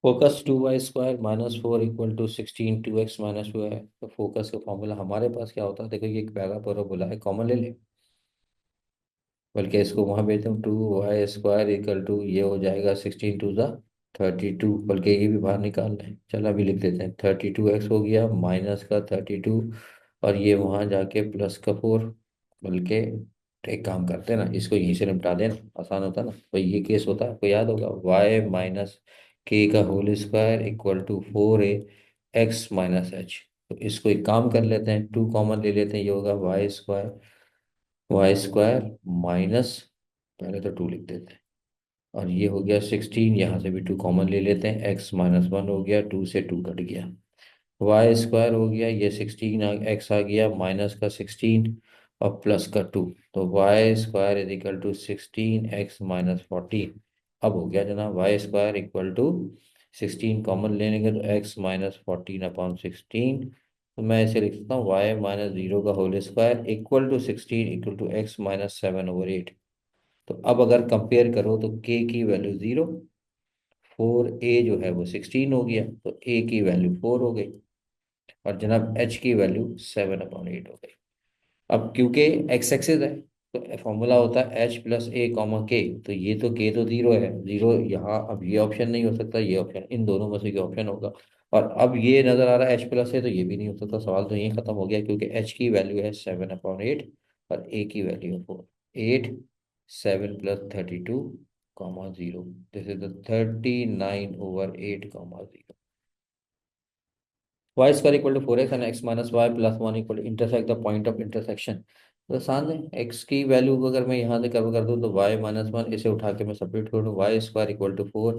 Focus 2 y square minus 4 equal to 16 2x-2 है। तो फोकस का फॉर्मूला हमारे पास क्या होता है, देखो ये एक पैराबोला है, कॉमन ले ले, बल्कि इसको वहां भेजता हूँ। 2 y स्क्वायर इक्वल टू ये हो जाएगा 16 2 ज़ा 32, बल्कि ये भी बाहर निकाल लें, चल अभी लिख देते हैं। 32x हो गया माइनस का 32, और ये वहां जाके प्लस का 4, बल्कि एक काम करते हैं ना, इसको यहीं से निपटा देना, आसान होता है ना। तो ये केस होता है, आपको याद होगा, y माइनस के का whole square equal to 4a x-h। तो इसको एक काम कर लेते हैं, 2 कॉमन ले लेते हैं, ये होगा y स्क्वायर माइनस, पहले तो 2 लिख देते हैं, और ये हो गया 16, यहाँ से भी 2 कॉमन ले लेते हैं, x-1 हो गया, 2 से 2 कट गया, y स्क्वायर हो गया, ये 16 x आ गया माइनस का 16 और प्लस का 2। तो y square is equal to 16x-14। अब हो गया जनाब, y square equal to 16 common लेंगे तो x-14/16। तो मैं इसे लिख सकता हूँ y-0 का whole square equal to 16 equal to x-7/8। तो अब अगर कंपेयर करो तो k की वैल्यू 0, 4a जो है वो 16 हो गया, तो a की वैल्यू 4 हो गई, और जनाब h की वैल्यू 7/8 हो गई। अब क्योंकि x एक्सिस है, तो फॉर्मूला होता है h+a, तो ये तो k तो 0 है, 0 यहाँ, अब ये ऑप्शन नहीं हो सकता, ये ऑप्शन, इन दोनों में से ऑप्शन होगा। और अब ये नजर आ रहा है h+ है, तो ये भी नहीं हो सकता, सवाल तो यही खत्म हो गया, क्योंकि h की वैल्यू है 7/8 और a की वैल्यू है 4। 8 7 + 32, 0, this is the 39/8, 0। y square equal to 4x and x-y+1 equal to intersect the point of intersection. तो आसान है, x की वैल्यू को अगर मैं यहाँ से कवर कर दूँ तो y-1, इसे उठा के मैं सेपरेट कर दूँ, y square equal to 4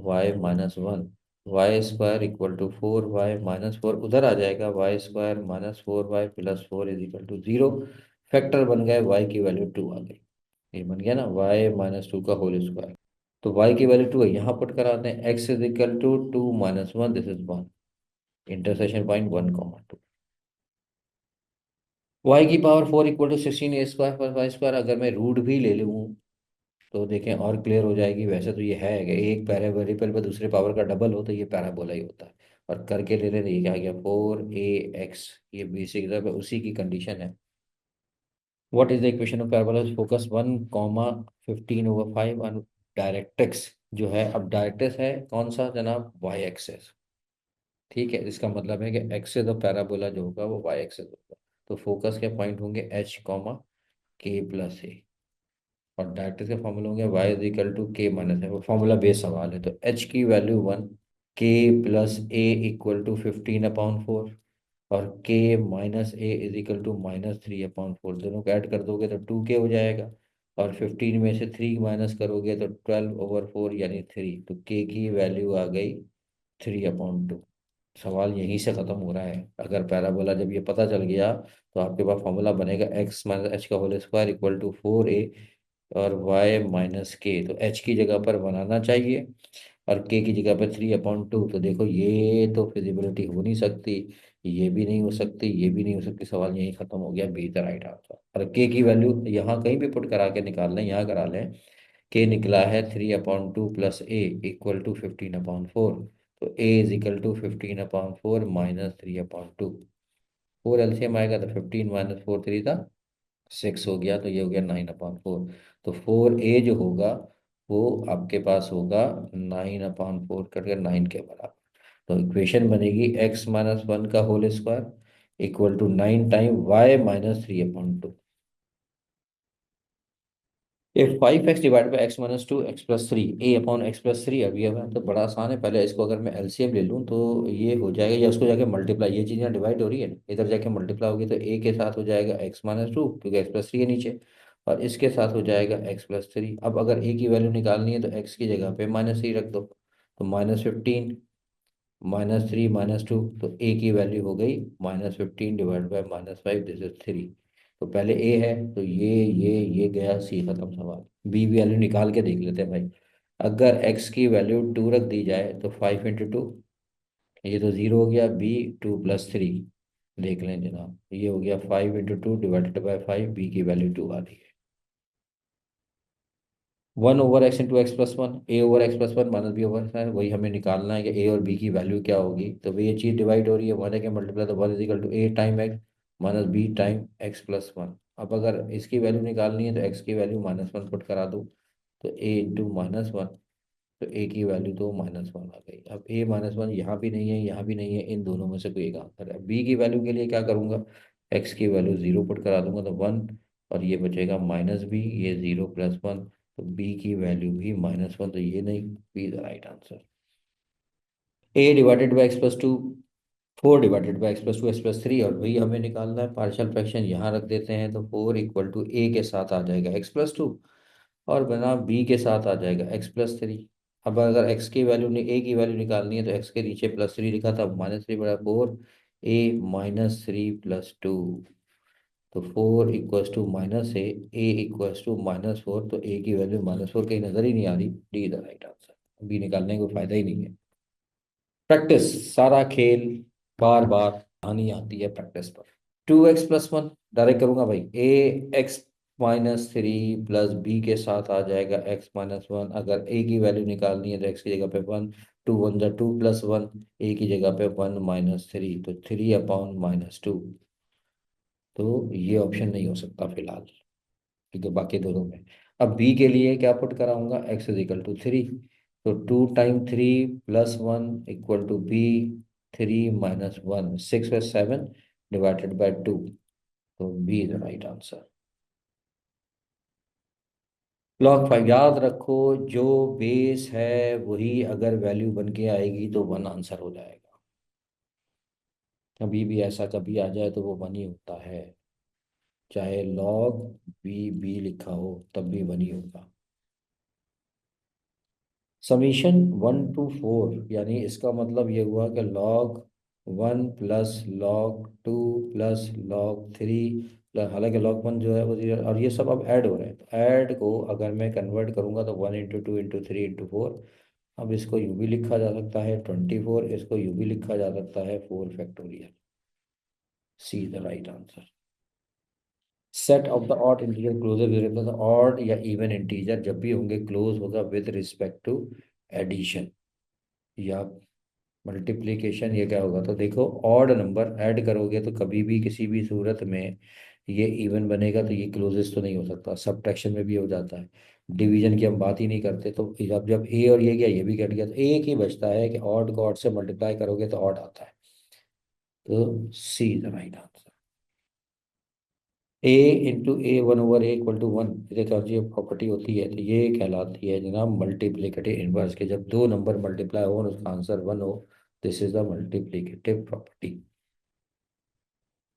y-1, y square equal to 4 y-4 उधर आ जाएगा, y2 - 4y + 4 = 0। फैक्टर बन गए, y की वैल्यू 2 आ गई, ये बन गया ना y-2 का होल स्क्वायर। तो y की वैल्यू 2 है, यहाँ पुट कराते हैं, x is equal to 2 - 1, this is 1, intersection point 1, 2। y⁴ equal to 16a² + y², अगर मैं रूट भी ले लूँ तो देखें और क्लियर हो जाएगी। वैसे तो ये है कि एक पैरावेरिएबल पर दूसरे पावर का डबल हो तो ये पैराबोला ही होता है, और करके ले लेते, ये क्या आ गया 4ax, ये बेसिक उसी की कंडीशन है। What is the equation of parabola, focus 1, 15/5 और डायरेक्ट्रिक्स जो है, अब डायरेक्ट्रिक्स है कौन सा जनाब, वाई एक्सेस। ठीक है, इसका मतलब है कि एक्सेस ऑफ पैराबोला जो होगा वो वाई एक्सेस होगा। तो फोकस के पॉइंट होंगे h, k+a, और डायरेक्ट्रिक्स के फॉर्मूला होंगे y = k - है, वो फॉर्मूला बेस सवाल है, तो h की वैल्यू 1, k+a इक्वल टू 15/4, और k-a -3/4, दोनों को ऐड कर दोगे तो 2k हो जाएगा, और 15 में से 3 माइनस करोगे तो 12/4 यानी 3, तो k की वैल्यू आ गई 3/2। सवाल यहीं से खत्म हो रहा है। अगर पैराबोला जब ये पता चल गया, तो आपके पास फॉर्मूला बनेगा x-h का whole square equal to 4a और y-k, तो h की जगह पर बनाना चाहिए और k की जगह पर 3/2। तो देखो ये तो फिजिबिलिटी हो नहीं सकती, ये भी नहीं हो सकती, ये भी नहीं हो सकती, सवाल यहीं खत्म हो गया, बी द राइट आंसर। और k की वैल्यू यहाँ कहीं भी पुट करा के निकाल लें, यहाँ करा लें, k निकला है 3/2 + a इक्वल टू 15/4, तो a is equal to 15/4 -3/2, 4 LCM आएगा तो 15 - 4 3 था 6 हो गया, तो ये हो गया 9/4। तो 4a जो होगा वो आपके पास होगा 9/4 करके 9 के बराबर। तो इक्वेशन बनेगी x-1 का whole square equal to 9 time y-3/2। If 5x divide by x-2 x+3 a/x+3, अब ये है तो बड़ा आसान है, पहले इसको अगर मैं एलसीएम ले लूँ तो ये हो जाएगा, या उसको जाके मल्टीप्लाई, ये चीज़ यहाँ डिवाइड हो रही है ना, इधर जाके मल्टीप्लाई होगी तो a के साथ हो जाएगा x-2 क्योंकि x+3 है नीचे, और इसके साथ हो जाएगा x+3। अब अगर a की वैल्यू निकालनी है तो x की जगह पे -3 रख दो, तो -15 -3 -2, तो a की वैल्यू हो गई -15 डिवाइड बाई -5, दिस इज 3। तो पहले ए है, तो ये गया, सी खत्म सवाल। बी वैल्यू निकाल के देख लेते हैं भाई। अगर एक्स की वैल्यू टू रख दी जाए तो 5 इंटू 2, ये तो जीरो हो गया। बी 2 + 3, देख लें जनाब, ये हो गया 5 इंटू 2 डिवाइडेड बाई 5, बी की वैल्यू 2 आ रही है। 1/x into x+1, a/x+1 minus B over है, वही हमें निकालना है कि ए और बी की वैल्यू क्या होगी। तो भाई ये चीज़ डिवाइड हो रही है, वन है कि मल्टीप्लाई, तो 1 = a time x minus b time x+1। अब अगर इसकी वैल्यू निकालनी है तो x की वैल्यू -1 पुट करा दो, तो a इंटू -1, तो ए की वैल्यू तो -1 आ गई। अब a -1 यहाँ भी नहीं है, यहाँ भी नहीं है, इन दोनों में से कोई एक आंसर है। बी की वैल्यू के लिए क्या करूँगा, एक्स की वैल्यू 0 पुट करा दूंगा तो 1, और ये बचेगा -b, ये 0 + 1, तो बी की वैल्यू भी -1, तो ये नहीं, B the right answer. a/x+2, 4/x+2 x+3, और वही हमें निकालना है। पार्शियल फ्रैक्शन यहाँ रख देते हैं, तो 4 = a के साथ आ जाएगा x+2, और बना बी के साथ आ जाएगा x+3। अब अगर x की वैल्यू नहीं, a की वैल्यू निकालनी है, तो x के नीचे +3 लिखा था, -3 बड़ा 4, a-3 + 2, तो 4 = -a, a = -4, तो a की वैल्यू -4 कहीं नजर ही नहीं आ रही, D the right answer. B निकालने को फायदा ही नहीं है। प्रैक्टिस सारा खेल, बार बार आनी आती है प्रैक्टिस पर। 2x+1 डायरेक्ट करूंगा भाई, a x-3 प्लस बी के साथ आ जाएगा x-1। अगर a की वैल्यू निकालनी है तो x की जगह पे 1, 2 × 1 = 2 + 1, a की जगह पे 1 - 3, तो 3/-2। तो ये ऑप्शन नहीं हो सकता फिलहाल, क्योंकि बाकी दोनों में। अब बी के लिए क्या पुट कराऊंगा, x = 3, तो 2 × 3 + 1 = b, 3 - 1, 6/7 डिवाइडेड बाई 2, तो B is the right answer. Log 5 याद रखो, जो बेस है वही अगर वैल्यू बन के आएगी तो 1 आंसर हो जाएगा। कभी भी ऐसा कभी आ जाए तो वो 1 ही होता है, चाहे लॉग बी लिखा हो तब भी 1 ही होगा। समीशन 1 to 4, यानी इसका मतलब ये हुआ कि log 1 plus log 2 plus log 3, हालांकि log 1 जो है वो 0, और ये सब अब ऐड हो रहे हैं, तो ऐड को अगर मैं कन्वर्ट करूंगा तो 1 × 2 × 3 × 4। अब इसको यू भी लिखा जा सकता है 24, इसको यू भी लिखा जा सकता है 4 factorial. C the right answer. Set of the odd integer closure with respect, odd या इवन इंटीजर जब भी होंगे क्लोज होगा विद रिस्पेक्ट टू एडिशन या मल्टीप्लिकेशन। ये क्या होगा, तो देखो ऑड नंबर ऐड करोगे तो कभी भी किसी भी सूरत में ये इवन बनेगा, तो ये क्लोजेस्ट तो नहीं हो सकता। सब्ट्रैक्शन में भी हो जाता है, डिवीजन की हम बात ही नहीं करते। तो जब जब ए और ये गया, ये भी कट गया, तो एक ही बचता है कि ऑड को ऑड से मल्टीप्लाई करोगे तो ऑड आता है, तो C the right answer. a × a 1/a = 1, देखो ये प्रॉपर्टी होती है, तो ये कहलाती है जनाब मल्टीप्लिकेटिव इनवर्स के, जब दो नंबर मल्टीप्लाई हो और उसका आंसर 1 हो, this is the multiplicative property.